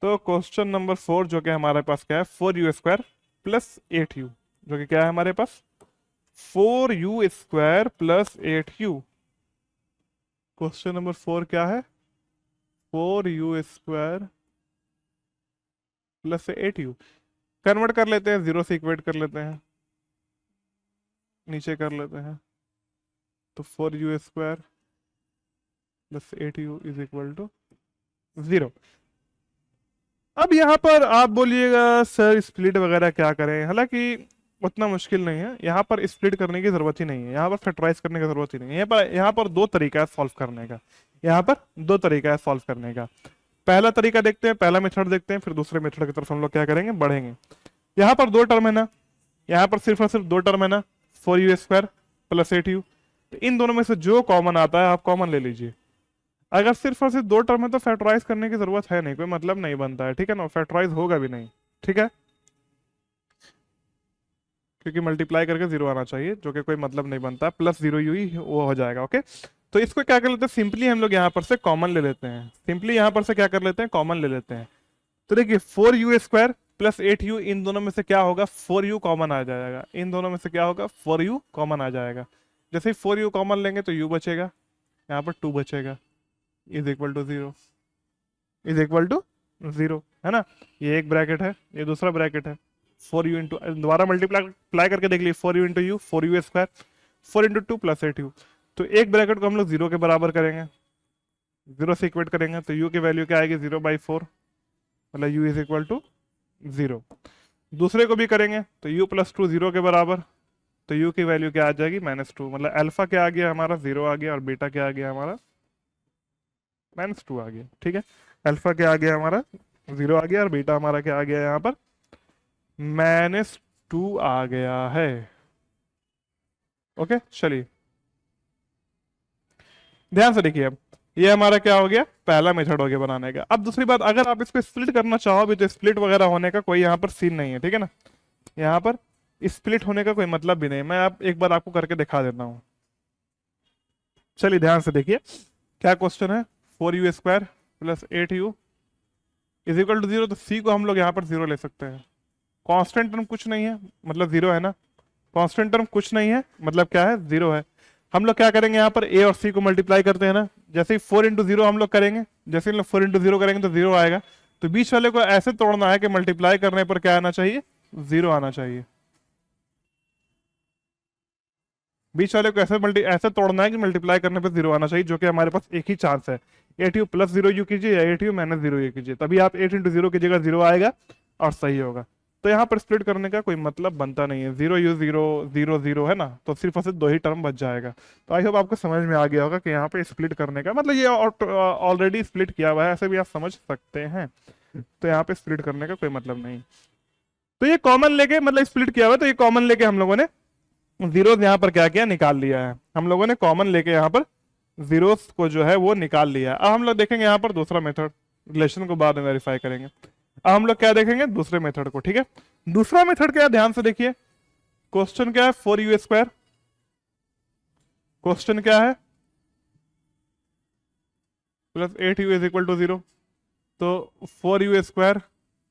तो क्वेश्चन नंबर 4 जो कि हमारे पास क्या है, 4u² + 8u, जो कि क्या है हमारे पास, 4u² + 8u। क्वेश्चन नंबर 4 क्या है, 4u² + 8u। कन्वर्ट कर लेते हैं, 0 से इक्वेट कर लेते हैं। नीचे कर लेते हैं। तो 4u² plus 8u is equal to 0। अब यहाँ पर आप बोलिएगा सर स्प्लिट वगैरह क्या करें, हालांकि उतना मुश्किल नहीं है, यहाँ पर स्प्लिट करने की जरूरत ही नहीं है, यहाँ पर फैक्टराइज करने की जरूरत ही नहीं है। यहाँ पर दो तरीका है सॉल्व करने का, यहाँ पर दो तरीका है सॉल्व करने का। पहला तरीका देखते हैं, पहला मेथड देखते हैं, फिर दूसरे मेथड की तरफ हम लोग क्या करेंगे, बढ़ेंगे। यहाँ पर दो टर्म है ना, यहाँ पर सिर्फ और सिर्फ दो टर्म है ना, 4u² प्लस 8u। तो इन दोनों में से जो कॉमन आता है आप कॉमन ले लीजिए। अगर सिर्फ और सिर्फ दो टर्म है तो फैक्टराइज करने की जरूरत है नहीं, कोई मतलब नहीं बनता है, ठीक है ना, फैक्टराइज होगा भी नहीं, ठीक है, क्योंकि मल्टीप्लाई करके 0 आना चाहिए, जो कि कोई मतलब नहीं बनता, प्लस 0u ही वो हो जाएगा। ओके, तो इसको क्या कर लेते हैं, सिंपली हम लोग यहाँ पर से कॉमन ले लेते हैं, सिंपली यहाँ पर से क्या कर लेते हैं, कॉमन ले लेते हैं। तो देखिए 4u² प्लस 8u, इन दोनों में से क्या होगा, 4u कॉमन आ जाएगा, इन दोनों में से क्या होगा, 4u कॉमन आ जाएगा। जैसे ही 4u कॉमन लेंगे तो u बचेगा, यहाँ पर 2 बचेगा, is equal to 0, is equal to 0, है ना। ये एक ब्रैकेट है, ये दूसरा ब्रैकेट है। 4u इंटू, दोबारा मल्टीप्लाई करके देख लीजिए, 4u into you, 4u², 4 into 2 plus 8u। तो एक ब्रैकेट को हम लोग 0 के बराबर करेंगे, 0 से इक्वेट करेंगे, तो u की वैल्यू क्या आएगी, 0/4, मतलब u इज इक्वल टू 0। दूसरे को भी करेंगे तो u प्लस 2 0 के बराबर, तो u की वैल्यू क्या आ जाएगी, -2, मतलब अल्फा क्या आ गया हमारा, 0 आ गया, और बीटा क्या आ गया हमारा, -2 आ गया, ठीक है। अल्फा क्या आ गया हमारा, 0 आ गया, और बीटा हमारा क्या आ गया यहाँ पर, -2 आ गया है। ओके, चलिए ध्यान से देखिए, अब ये हमारा क्या हो गया, पहला मेथड हो गया बनाने का। अब दूसरी बात, अगर आप इसको स्प्लिट करना चाहो भी तो स्प्लिट वगैरह होने का कोई यहाँ पर सीन नहीं है, ठीक है ना, यहाँ पर स्प्लिट होने का कोई मतलब भी नहीं। मैं आप एक बार आपको करके दिखा देता हूँ, चलिए ध्यान से देखिए क्या क्वेश्चन है। 4u² plus 8u is equal to 0, तो c को हम लोग यहाँ पर 0 ले सकते हैं। कांस्टेंट टर्म कुछ नहीं है, मतलब 0 है ना, कांस्टेंट टर्म कुछ नहीं है, मतलब क्या है, 0 है। हम लोग क्या करेंगे, यहाँ पर a और c को मल्टीप्लाई करते हैं ना, जैसे ही 4 इंटू 0 हम लोग करेंगे, जैसे ही हम लोग 4 इंटू 0 करेंगे तो 0 आएगा। तो बीच वाले को ऐसे तोड़ना है कि मल्टीप्लाई करने पर क्या आना चाहिए, 0 आना चाहिए। बीच वाले को ऐसे तोड़ना है कि मल्टीप्लाई करने पर 0 आना चाहिए, जो कि हमारे पास एक ही चांस है, 8u प्लस 0u कीजिए या 8u माइनस 0u कीजिए, तभी आप 8 इंटू 0 कीजिएगा, 0 आएगा और सही होगा। तो यहाँ पर स्प्लिट करने का कोई मतलब बनता नहीं है, 0u 0 0 0 है ना, तो सिर्फ और सिर्फ दो ही टर्म बच जाएगा। तो आई होप आपको समझ में आ गया होगा कि यहाँ पे स्प्लिट करने का मतलब, ये ऑलरेडी स्प्लिट किया हुआ है, ऐसे भी आप समझ सकते हैं। तो यहाँ पे स्प्लिट करने का कोई मतलब नहीं। तो ये कॉमन लेके, मतलब स्प्लिट किया हुआ है, तो ये कॉमन लेके हम लोगों ने जीरोस यहाँ पर क्या किया, निकाल लिया है। हम लोगों ने कॉमन लेके यहाँ पर जीरोस को जो है वो निकाल लिया है। अब हम लोग देखेंगे यहाँ पर दूसरा मेथड, रिलेशन को बाद में वेरीफाई करेंगे। अब हम लोग क्या देखेंगे, दूसरे मेथड को, ठीक है। दूसरा मेथड क्या है, ध्यान से देखिए, क्वेश्चन क्या है, 4u², क्वेश्चन क्या है, plus 8u is equal to 0। तो 4u²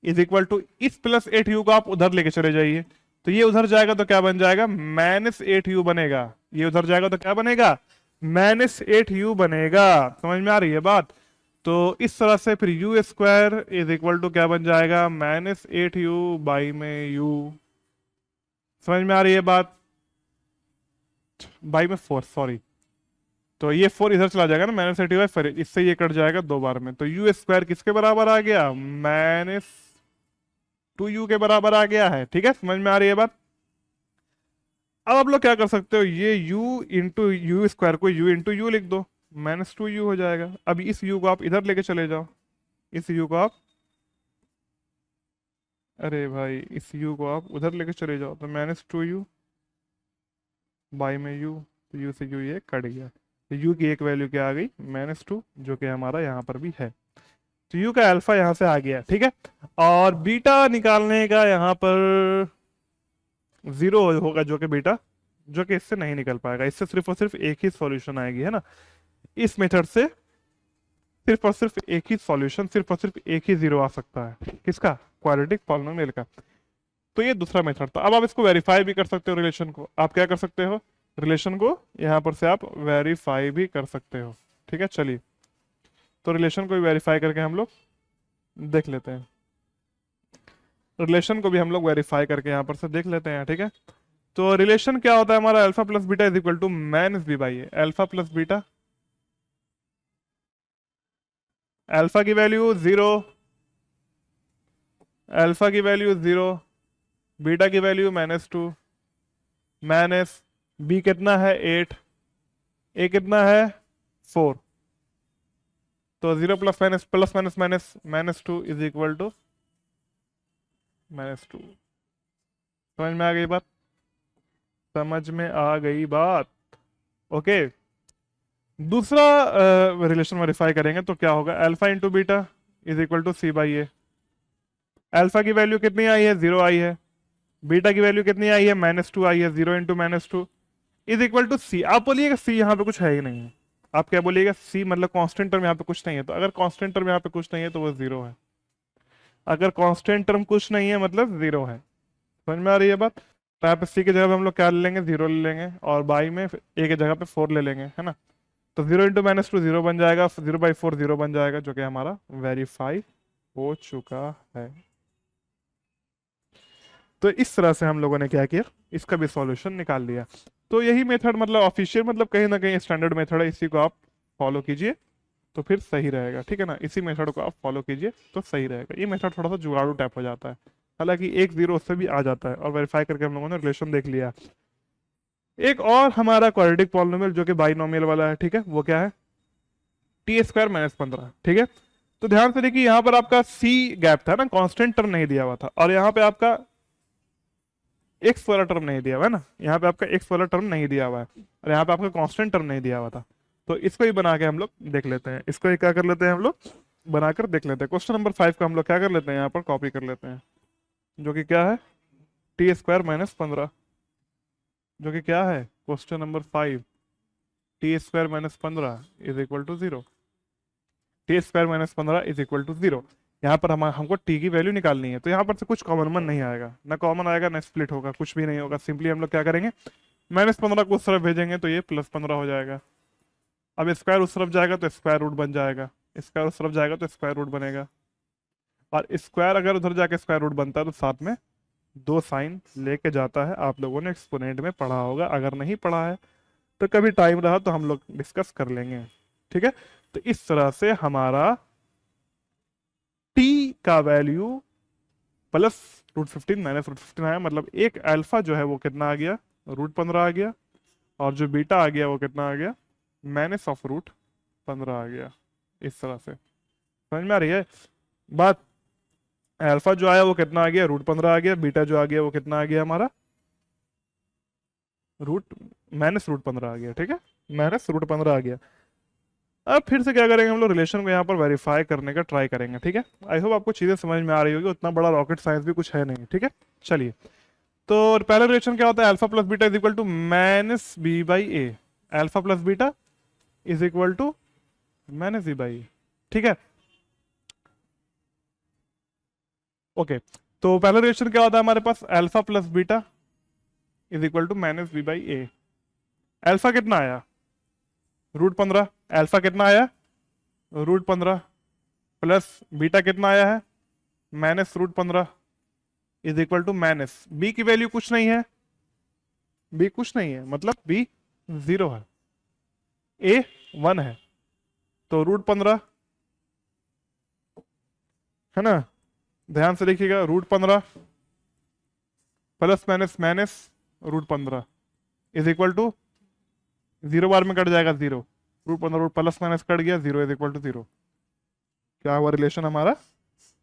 इज इक्वल टू, इस प्लस 8u को आप उधर लेके चले जाइए, तो ये उधर जाएगा तो क्या बन जाएगा, -8u बनेगा। ये उधर जाएगा तो क्या बनेगा, -8u बनेगा। समझ में आ रही है बात। तो इस तरह से फिर u² इज इक्वल टू क्या बन जाएगा, -8u बाई में u। समझ में आ रही है बात, बाई में 4, सॉरी, तो ये 4 इधर चला जाएगा ना, -8u, फिर इससे ये कट जाएगा 2 बार में, तो u² किसके बराबर आ गया, -2u के बराबर आ गया है। ठीक है, समझ में आ रही है बात। अब आप लोग क्या कर सकते हो, ये u इंटू u² को u इंटू u लिख दो, -2u हो जाएगा। अब इस u को आप इधर लेके चले जाओ, इस u को आप, अरे भाई इस u को आप उधर लेके चले जाओ, तो -2u बाई में u, तो u से u ये कट गया, तो u की एक वैल्यू क्या आ गई, -2, जो कि हमारा यहाँ पर भी है। तो u का अल्फा यहाँ से आ गया, ठीक है। और बीटा निकालने का यहाँ पर 0 होगा, जो कि बीटा, जो कि इससे नहीं निकल पाएगा, इससे सिर्फ और सिर्फ एक ही सॉल्यूशन आएगी, है ना। इस मेथड से सिर्फ और सिर्फ एक ही सॉल्यूशन, सिर्फ और सिर्फ एक ही 0 आ सकता है, किसका, क्वाड्रेटिक पॉलिनोमियल का। तो ये दूसरा मेथड था। अब आप इसको वेरीफाई भी कर सकते हो, रिलेशन को आप क्या कर सकते हो, रिलेशन को यहाँ पर से आप वेरीफाई भी कर सकते हो। ठीक है, चलिए तो रिलेशन को भी वेरीफाई करके हम लोग देख लेते हैं, रिलेशन को भी हम लोग वेरीफाई करके यहाँ पर से देख लेते हैं। ठीक है, तो रिलेशन क्या होता है हमारा, alpha plus beta is equal to minus B by A. Alpha plus beta, alpha की वैल्यू 0, अल्फा की वैल्यू 0, बीटा की वैल्यू -2, माइनस बी कितना है 8, ए कितना है 4। तो 0 plus minus plus minus minus -2 is equal to -2। समझ में आ गई बात, समझ में आ गई बात। ओके, दूसरा रिलेशन वेरीफाई करेंगे तो क्या होगा, alpha into beta is equal to C by A. Alpha की वैल्यू कितनी आई है, 0 आई है। बीटा की वैल्यू कितनी आई है, -2 आई है। 0 इंटू -2 इज इक्वल टू सी। आप बोलिएगा सी यहाँ पे कुछ है ही नहीं है, आप क्या बोलिएगा, सी मतलब कांस्टेंट टर्म यहाँ पे कुछ नहीं है। तो अगर कांस्टेंट टर्म यहाँ पे कुछ नहीं है तो वो 0 है। अगर कांस्टेंट टर्म कुछ नहीं है मतलब 0 है। समझ में आ रही है बात। तो यहाँ पे सी की जगह पे हम लोग क्या ले लेंगे, 0 ले लेंगे, और बाई में ए की जगह पे 4 ले लेंगे, है ना। तो 0 इंटू -2 0 बन जाएगा, 0/4 0 बन जाएगा, जो कि हमारा वेरीफाई हो चुका है। तो इस तरह से हम लोगों ने क्या किया, इसका भी सॉल्यूशन निकाल लिया। तो यही मेथड मतलब ऑफिशियल, मतलब कहीं ना कहीं स्टैंडर्ड मेथड है, इसी को आप फॉलो कीजिए तो फिर सही रहेगा, ठीक है ना। इसी मेथड को आप फॉलो कीजिए तो सही रहेगा। ये मेथड थोड़ा सा जुगाड़ू टाइप हो जाता है, हालांकि 1-0 उससे भी आ जाता है, और वेरीफाई करके हम लोगों ने रिलेशन देख लिया। एक और हमारा क्वाड्रेटिक पॉलिनोमियल जो कि बाइनोमियल वाला है, ठीक है, वो क्या है, t² - 15, ठीक है। तो ध्यान से देखिए, यहाँ पर आपका सी गैप था ना, कांस्टेंट टर्म नहीं दिया हुआ था, और यहाँ पे आपका एक्स वाला टर्म नहीं दिया हुआ है ना, यहाँ पे आपका एक्स वाला टर्म नहीं दिया हुआ है, और यहाँ पे आपका कांस्टेंट टर्म नहीं दिया हुआ था। तो इसको ही बना के हम लोग देख लेते हैं, इसको ही क्या कर लेते हैं हम लोग, बनाकर देख लेते हैं। क्वेश्चन नंबर 5 का हम लोग क्या कर लेते हैं, यहाँ पर कॉपी कर लेते हैं, जो कि क्या है, t² - 15, जो कि क्या है, question number 5, t² - 15 is equal to 0। t² - 15 is equal to 0। यहाँ पर हमको t की वैल्यू निकालनी है, तो यहाँ पर से कुछ कॉमन नहीं आएगा, ना कॉमन आएगा ना स्प्लिट होगा, कुछ भी नहीं होगा। सिंपली हम लोग क्या करेंगे, -15 को उस तरफ भेजेंगे तो ये +15 हो जाएगा। अब स्क्वायर उस तरफ जाएगा तो स्क्वायर रूट बन जाएगा, स्क्वायर उस तरफ जाएगा तो स्क्वायर रूट बनेगा, और स्क्वायर अगर उधर जाके स्क्वायर रूट बनता है तो साथ में 2 साइन लेके जाता है। आप लोगों ने एक्सपोनेंट में पढ़ा होगा, अगर नहीं पढ़ा है तो कभी टाइम रहा तो हम लोग डिस्कस कर लेंगे, ठीक है। तो इस तरह से हमारा t का वैल्यू +√15 - √15 आया, मतलब एक अल्फा जो है वो कितना आ गया, √15 आ गया, और जो बीटा आ गया वो कितना आ गया, -√15 आ गया। इस तरह से समझ में आ रही है बात। अल्फा जो आया वो कितना आ गया, √15 आ गया, बीटा जो आ गया वो कितना आ गया हमारा, -√15 आ गया, ठीक है, -√15 आ गया। अब फिर से क्या करेंगे हम लोग, रिलेशन को यहाँ पर वेरीफाई करने का ट्राई करेंगे, ठीक है। आई होप आपको चीजें समझ में आ रही होगी, उतना बड़ा रॉकेट साइंस भी कुछ है नहीं, ठीक है। चलिए, तो पहला रिलेशन क्या होता है, alpha plus beta is equal to -b/a। Alpha plus beta is equal to -b/a, ठीक है। ओके, तो पहला रिलेशन क्या होता है हमारे पास, alpha plus beta is equal to -b/a। Alpha कितना आया, √15। अल्फा कितना आया, √15, प्लस बीटा कितना आया है, -√15 is equal to minus B की वैल्यू कुछ नहीं है, बी कुछ नहीं है मतलब बी 0 है, ए 1 है, तो √15 है ना। ध्यान से देखिएगा, √15 plus minus minus √15 is equal to 0 बार में कट जाएगा 0, √15 रूट प्लस माइनस कट गया, 0 इज इक्वल टू 0। क्या हुआ, रिलेशन हमारा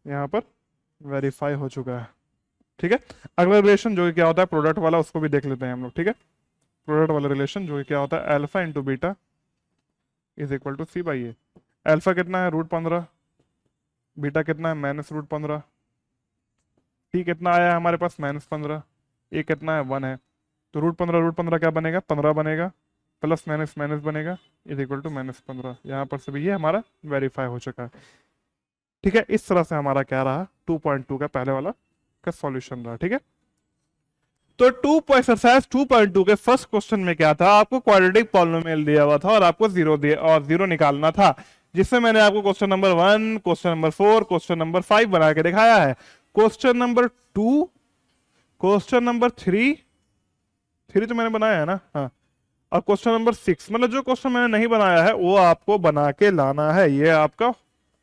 यहाँ पर वेरीफाई हो चुका है, ठीक है। अगला रिलेशन जो कि क्या होता है प्रोडक्ट वाला, उसको भी देख लेते हैं हम लोग, ठीक है। प्रोडक्ट वाला रिलेशन जो कि क्या होता है, alpha into beta is equal to c/a। Alpha कितना है, √15, बीटा कितना है, -√15, टी कितना आया है हमारे पास, -15, ए कितना है, 1 है, तो √15 क्या बनेगा, 15 बनेगा, प्लस माइनस माइनस बनेगा, इज इक्वल टू -15। यहाँ पर से भी ये हमारा वेरीफाई हो चुका है, ठीक है। इस तरह से हमारा क्या रहा, 2.2 का पहले वाला का सॉल्यूशन रहा, ठीक है। तो एक्सरसाइज 2.2 के फर्स्ट क्वेश्चन में क्या था, आपको क्वाड्रेटिक पॉलिनोमियल दिया हुआ था और आपको जीरो निकालना था, जिससे मैंने आपको question number 1, question number 4, question number 5 बना के दिखाया है। क्वेश्चन नंबर 2, क्वेश्चन नंबर 3 3 तो मैंने बनाया है ना, हाँ। और क्वेश्चन नंबर 6, मतलब जो क्वेश्चन मैंने नहीं बनाया है वो आपको बना के लाना है, ये आपका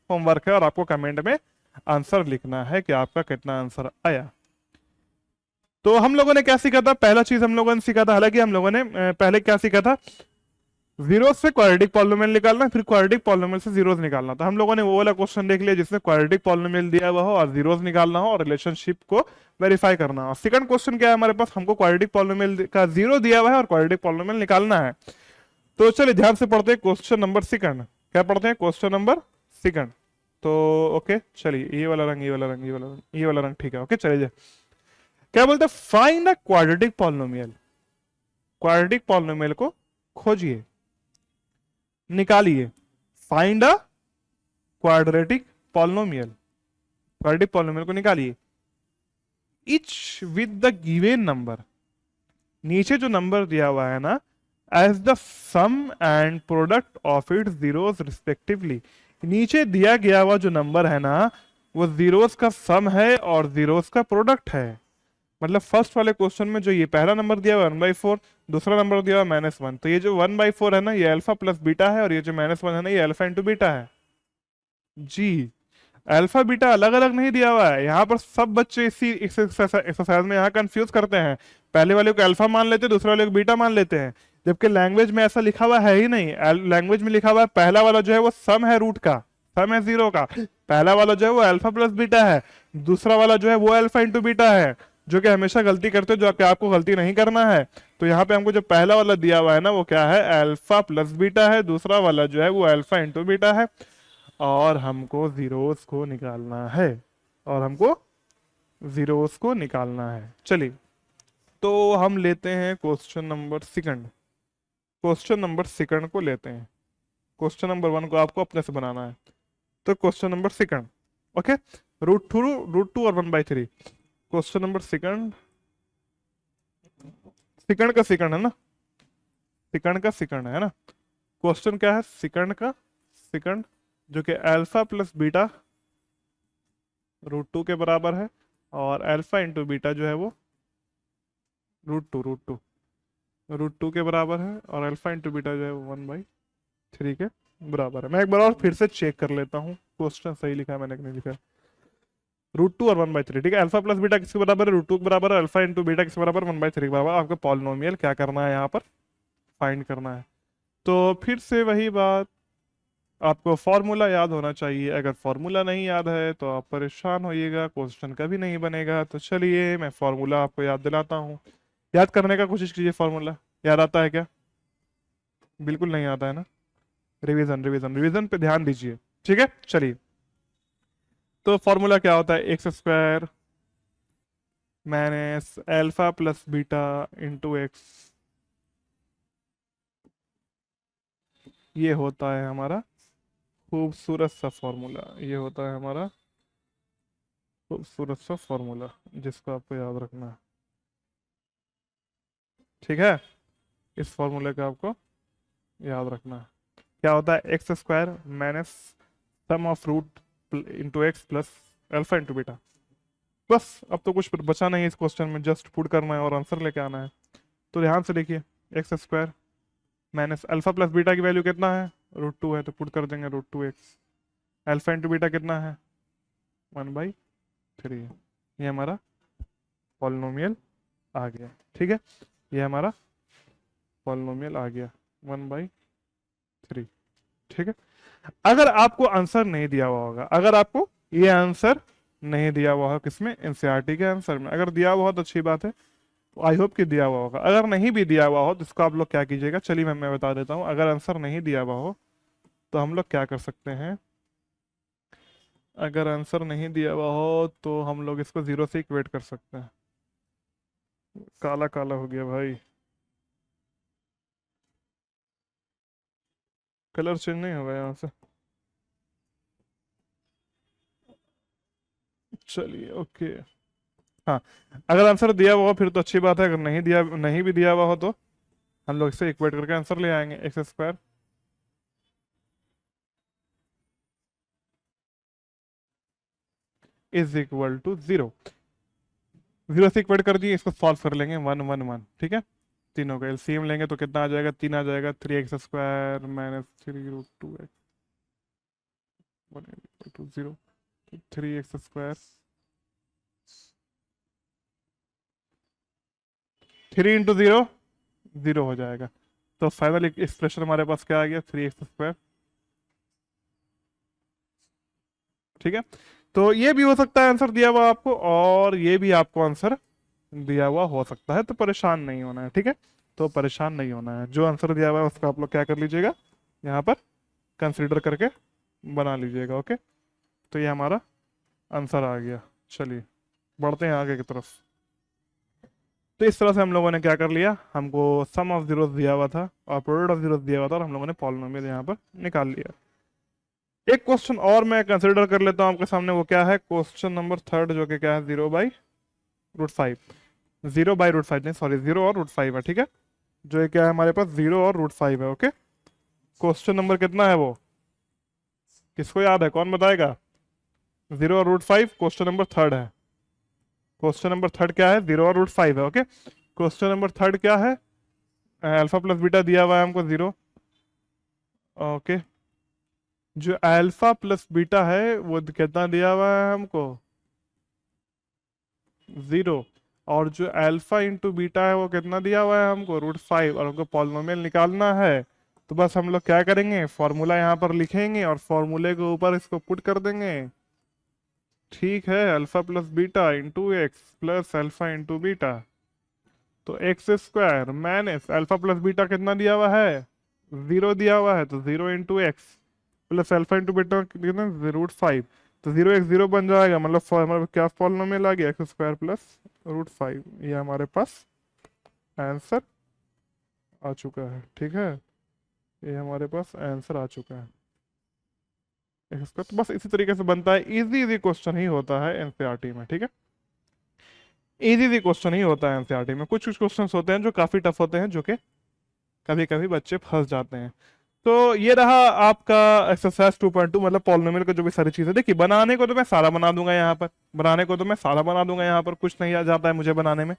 होमवर्क है, और आपको कमेंट में आंसर लिखना है कि आपका कितना आंसर आया। तो हम लोगों ने क्या सीखा था, पहला चीज हम लोगों ने सीखा था, हालांकि हम लोगों ने पहले क्या सीखा था, जीरोस से क्वाड्रेटिक पॉलिनोमियल निकालना, फिर क्वाड्रेटिक पॉलिनोमियल से जीरोस निकालना। तो हम लोगों ने वो वाला क्वेश्चन देख लिया जिसमें क्वाड्रेटिक पॉलिनोमियल दिया हुआ हो और जीरोस निकालना हो और रिलेशनशिप को वेरीफाई करना हो। सेकंड क्वेश्चन क्या है हमारे पास, हमको क्वाड्रेटिक पॉलिनोमियल का जीरो दिया हुआ है और क्वाड्रेटिक पॉलिनोमियल निकालना है। तो चलिए ध्यान से पढ़ते हैं क्वेश्चन नंबर सेकंड। क्या पढ़ते हैं, क्वेश्चन नंबर सेकंड। तो ओके चलिए, ये वाला रंग, ये वाला रंग, ये वाला रंग, ये वाला रंग, ठीक है, ओके चलिए। क्या बोलते हैं, find a quadratic polynomial. Quadratic polynomial को खोजिए, निकालिए। Find a quadratic polynomial, quadratic polynomial को निकालिए। Each with the given number, नीचे जो नंबर दिया हुआ है ना, as the sum and product of its zeros respectively. नीचे दिया गया हुआ जो नंबर है ना, वो जीरोस का सम है और जीरोस का प्रोडक्ट है। मतलब फर्स्ट वाले क्वेश्चन में जो ये पहला नंबर दिया हुआ 1/4, दूसरा नंबर दिया हुआ -1, तो ये जो 1/4 है ना, ये अल्फा प्लस बीटा है, और ये जो -1 है ना, ये अल्फा इंटू बीटा है। जी, अल्फा बीटा अलग अलग नहीं दिया हुआ है। यहाँ पर सब बच्चे इसी एक्सरसाइज में यहाँ कंफ्यूज करते हैं, पहले वाले को अल्फा मान लेते हैं, दूसरे वाले को बीटा मान लेते हैं, जबकि लैंग्वेज में ऐसा लिखा हुआ है ही नहीं। लैंग्वेज में लिखा हुआ है पहला वाला जो है वो सम है रूट का, सम है जीरो का, पहला वाला जो है वो अल्फा प्लस बीटा है, दूसरा वाला जो है वो अल्फा इंटू बीटा है, जो कि हमेशा गलती करते हो, जो कि आपको गलती नहीं करना है। तो यहाँ पे हमको जो पहला वाला दिया हुआ है ना, वो क्या है, अल्फा प्लस बीटा है, दूसरा वाला जो है वो अल्फा इंटू बीटा है, और हमको जीरोस को निकालना है, और हमको जीरोस को निकालना है। चलिए, तो हम लेते हैं question number second. Question number second को लेते हैं, क्वेश्चन नंबर 1 को आपको अपने से बनाना है। तो question number second, okay, root two और 1/3। क्वेश्चन नंबर सेकंड, सेकंड का सेकंड है ना, सेकंड का सेकंड है ना। क्वेश्चन क्या है, सेकंड का सेकंड, जो कि alpha plus beta root two के बराबर है, और अल्फा इंटू बीटा जो है वो रूट टू के बराबर है, और अल्फा इंटू बीटा जो है वो 1/3 के बराबर है। मैं एक बार और फिर से चेक कर लेता हूँ क्वेश्चन सही लिखा है मैंने कि नहीं लिखा है। रूट टू और 1/3, ठीक है। अल्फा प्लस बीटा किसके बराबर है, रूट टू के बराबर है, अल्फा इंटू बीटा किसके बराबर, 1/3 के बराबर। आपको पॉलिनोमियल क्या करना है, यहाँ पर फाइंड करना है। तो फिर से वही बात, आपको फॉर्मूला याद होना चाहिए। अगर फॉर्मूला नहीं याद है तो आप परेशान होइएगा, क्वेश्चन कभी नहीं बनेगा। तो चलिए मैं फॉर्मूला आपको याद दिलाता हूँ, याद करने का कोशिश कीजिए। फॉर्मूला याद आता है क्या, बिल्कुल नहीं आता है ना। रिवीजन रिवीजन रिवीजन पे ध्यान दीजिए, ठीक है। चलिए, तो फॉर्मूला क्या होता है, x² minus alpha plus beta into x, ये होता है हमारा खूबसूरत सा फॉर्मूला, ये होता है हमारा खूबसूरत सा फॉर्मूला, जिसको आपको याद रखना है, ठीक है। इस फॉर्मूले का आपको याद रखना है। क्या होता है, x² minus sum of root into X plus alpha into beta. बस अब तो कुछ बचा नहीं है इस क्वेश्चन में, जस्ट पुट करना है और आंसर लेके आना है। तो ध्यान से देखिए, x² minus alpha plus beta की वैल्यू कितना है, रूट टू है, तो पुट कर देंगे root two X. Alpha into beta कितना है, 1/3 है। ये हमारा पॉलिनोमियल आ गया, ठीक है। ये हमारा पॉलिनोमियल आ गया 1/3, ठीक है। अगर आपको आंसर नहीं दिया हुआ होगा, अगर आपको ये आंसर नहीं दिया हुआ हो, किसमें, एनसीईआरटी के आंसर में, अगर दिया हुआ हो तो अच्छी बात है, तो आई होप कि दिया हुआ होगा। अगर नहीं भी दिया हुआ हो तो इसको आप लोग क्या कीजिएगा, चलिए मैं बता देता हूँ। अगर आंसर नहीं दिया हुआ हो तो हम लोग क्या कर सकते हैं, अगर आंसर नहीं दिया हुआ हो तो हम लोग इसको जीरो से इक्वेट कर सकते हैं। काला काला हो गया भाई, कलर चेंज नहीं होगा यहाँ से। चलिए ओके, हाँ, अगर आंसर दिया हुआ हो फिर तो अच्छी बात है, अगर नहीं भी दिया हुआ हो तो हम लोग इससे इक्वेट करके आंसर ले आएंगे। x² इज इक्वल टू 0, 0 से इक्वेट कर दिए, इसको सॉल्व कर लेंगे 1 1 1, ठीक है। तीनों का एलसीएम लेंगे तो कितना आ जाएगा, 3 आ जाएगा, 3x² माइनस 3√2x 1 = 0, 3x², 3 × 0 0 हो जाएगा। तो फाइनल एक्सप्रेशन हमारे पास क्या आ गया, 3x²। ठीक है, तो ये भी हो सकता है आंसर दिया हुआ आपको, और ये भी आपको आंसर दिया हुआ हो सकता है, तो परेशान नहीं होना है। ठीक है, तो परेशान नहीं होना है, जो आंसर दिया हुआ है उसका आप लोग क्या कर लीजिएगा, यहाँ पर कंसीडर करके बना लीजिएगा। ओके, तो ये हमारा आंसर आ गया। चलिए बढ़ते हैं आगे की तरफ। तो इस तरह से हम लोगों ने क्या कर लिया, हमको सम ऑफ जीरोस दिया हुआ था और प्रोडक्ट ऑफ जीरोस दिया हुआ था, और हम लोगों ने पॉलिनोमियल यहाँ पर निकाल लिया। एक क्वेश्चन और मैं कंसिडर कर लेता हूँ आपके सामने, वो क्या है, क्वेश्चन नंबर 3, जो कि क्या है, 0/√5। 0/√5 नहीं, सॉरी, 0 और √5 है। ठीक है, जो ये क्या है हमारे पास, 0 और √5 है। ओके, क्वेश्चन नंबर कितना है वो, किसको याद है, कौन बताएगा। 0 और √5 क्वेश्चन नंबर 3 है। क्वेश्चन नंबर 3 क्या है, 0 और √5 है। ओके, क्वेश्चन नंबर 3 क्या है, अल्फा प्लस बीटा दिया हुआ है हमको 0। ओके, जो अल्फा प्लस बीटा है वो कितना दिया हुआ है हमको, 0। और जो अल्फा इंटू बीटा है वो कितना दिया हुआ है हमको, √5, और हमको पॉलिनोमियल निकालना है। तो बस हम लोग क्या करेंगे, फॉर्मूला यहाँ पर लिखेंगे और फॉर्मूले के ऊपर इसको पुट कर देंगे। ठीक है, alpha plus beta into X plus alpha into beta, तो x² minus alpha plus beta कितना दिया हुआ है, 0 दिया हुआ है, तो 0 × x plus alpha into beta कितना, √5, तो 0 x 0 बन जाएगा, मतलब हमारे क्या पॉलिनोमियल आ गया, x² प्लस √5। ये हमारे पास आंसर आ चुका है। ठीक है, ये हमारे पास आंसर आ चुका है x²। तो बस इसी तरीके से बनता है, इजी इजी क्वेश्चन ही होता है एनसीईआरटी में। ठीक है, इजी इजी क्वेश्चन ही होता है एनसीईआरटी में। कुछ कुछ क्वेश्चंस होते हैं जो काफी टफ होते हैं, जो कि कभी कभी बच्चे फंस जाते हैं। तो ये रहा आपका एक्सरसाइज 2.2, मतलब पॉलिनोमियल का जो भी सारी चीजें। देखिए, बनाने को तो मैं सारा बना दूंगा यहाँ पर, बनाने को तो मैं सारा बना दूंगा यहाँ पर, कुछ नहीं आ जाता है मुझे बनाने में,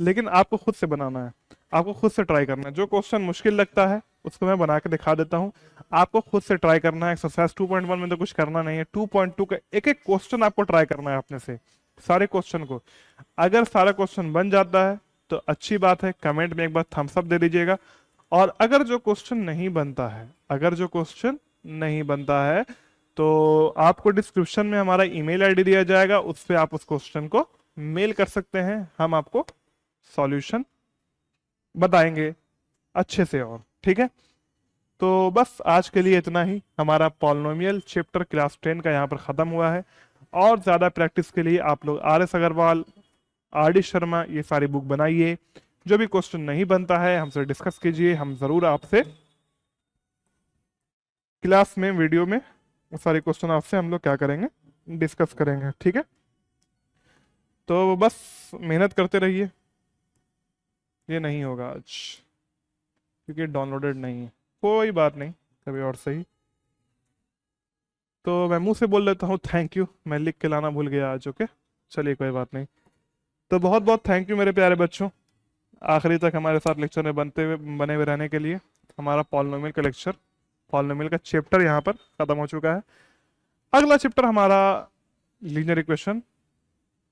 लेकिन आपको खुद से बनाना है, आपको खुद से ट्राई करना है। जो क्वेश्चन मुश्किल लगता है उसको मैं बना के दिखा देता हूँ, आपको खुद से ट्राई करना है। एक्सरसाइज 2.1 में तो कुछ करना नहीं है, 2.2 का एक एक क्वेश्चन आपको ट्राई करना है अपने से, सारे क्वेश्चन को। अगर सारा क्वेश्चन बन जाता है तो अच्छी बात है, कमेंट में एक बार थम्स अप दे दीजिएगा। और अगर जो क्वेश्चन नहीं बनता है, अगर जो क्वेश्चन नहीं बनता है, तो आपको डिस्क्रिप्शन में हमारा ईमेल आईडी दिया जाएगा, उस पर आप उस क्वेश्चन को मेल कर सकते हैं, हम आपको सॉल्यूशन बताएंगे अच्छे से। और ठीक है, तो बस आज के लिए इतना ही। हमारा पॉलिनोमियल चैप्टर क्लास 10 का यहाँ पर खत्म हुआ है। और ज्यादा प्रैक्टिस के लिए आप लोग RS अग्रवाल, RD शर्मा, ये सारी बुक बनाइए। जो भी क्वेश्चन नहीं बनता है हमसे डिस्कस कीजिए, हम जरूर आपसे क्लास में, वीडियो में वो सारे क्वेश्चन आपसे हम लोग क्या करेंगे, डिस्कस करेंगे। ठीक है, तो बस मेहनत करते रहिए। ये नहीं होगा आज क्योंकि डाउनलोडेड नहीं है, कोई बात नहीं, कभी और सही। तो मैं मुंह से बोल देता हूँ थैंक यू, मैं लिख के लाना भूल गया आज। ओके, चलिए कोई बात नहीं। तो बहुत बहुत थैंक यू मेरे प्यारे बच्चों, आखिरी तक हमारे साथ लेक्चर में बने हुए रहने के लिए। हमारा पॉलिनोमियल का लेक्चर, पॉलिनोमियल का चैप्टर यहाँ पर खत्म हो चुका है। अगला चैप्टर हमारा linear equation,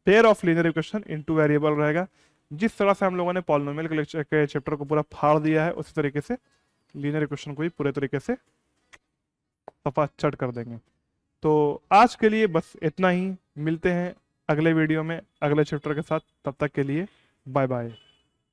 pair of linear equation in two variable रहेगा। जिस तरह से हम लोगों ने पॉलिनोमियल के लेक्चर के चैप्टर को पूरा फाड़ दिया है, उसी तरीके से लीनियर इक्वेशन को भी पूरे तरीके से सफा चट कर देंगे। तो आज के लिए बस इतना ही, मिलते हैं अगले वीडियो में अगले चैप्टर के साथ। तब तक के लिए बाय बाय।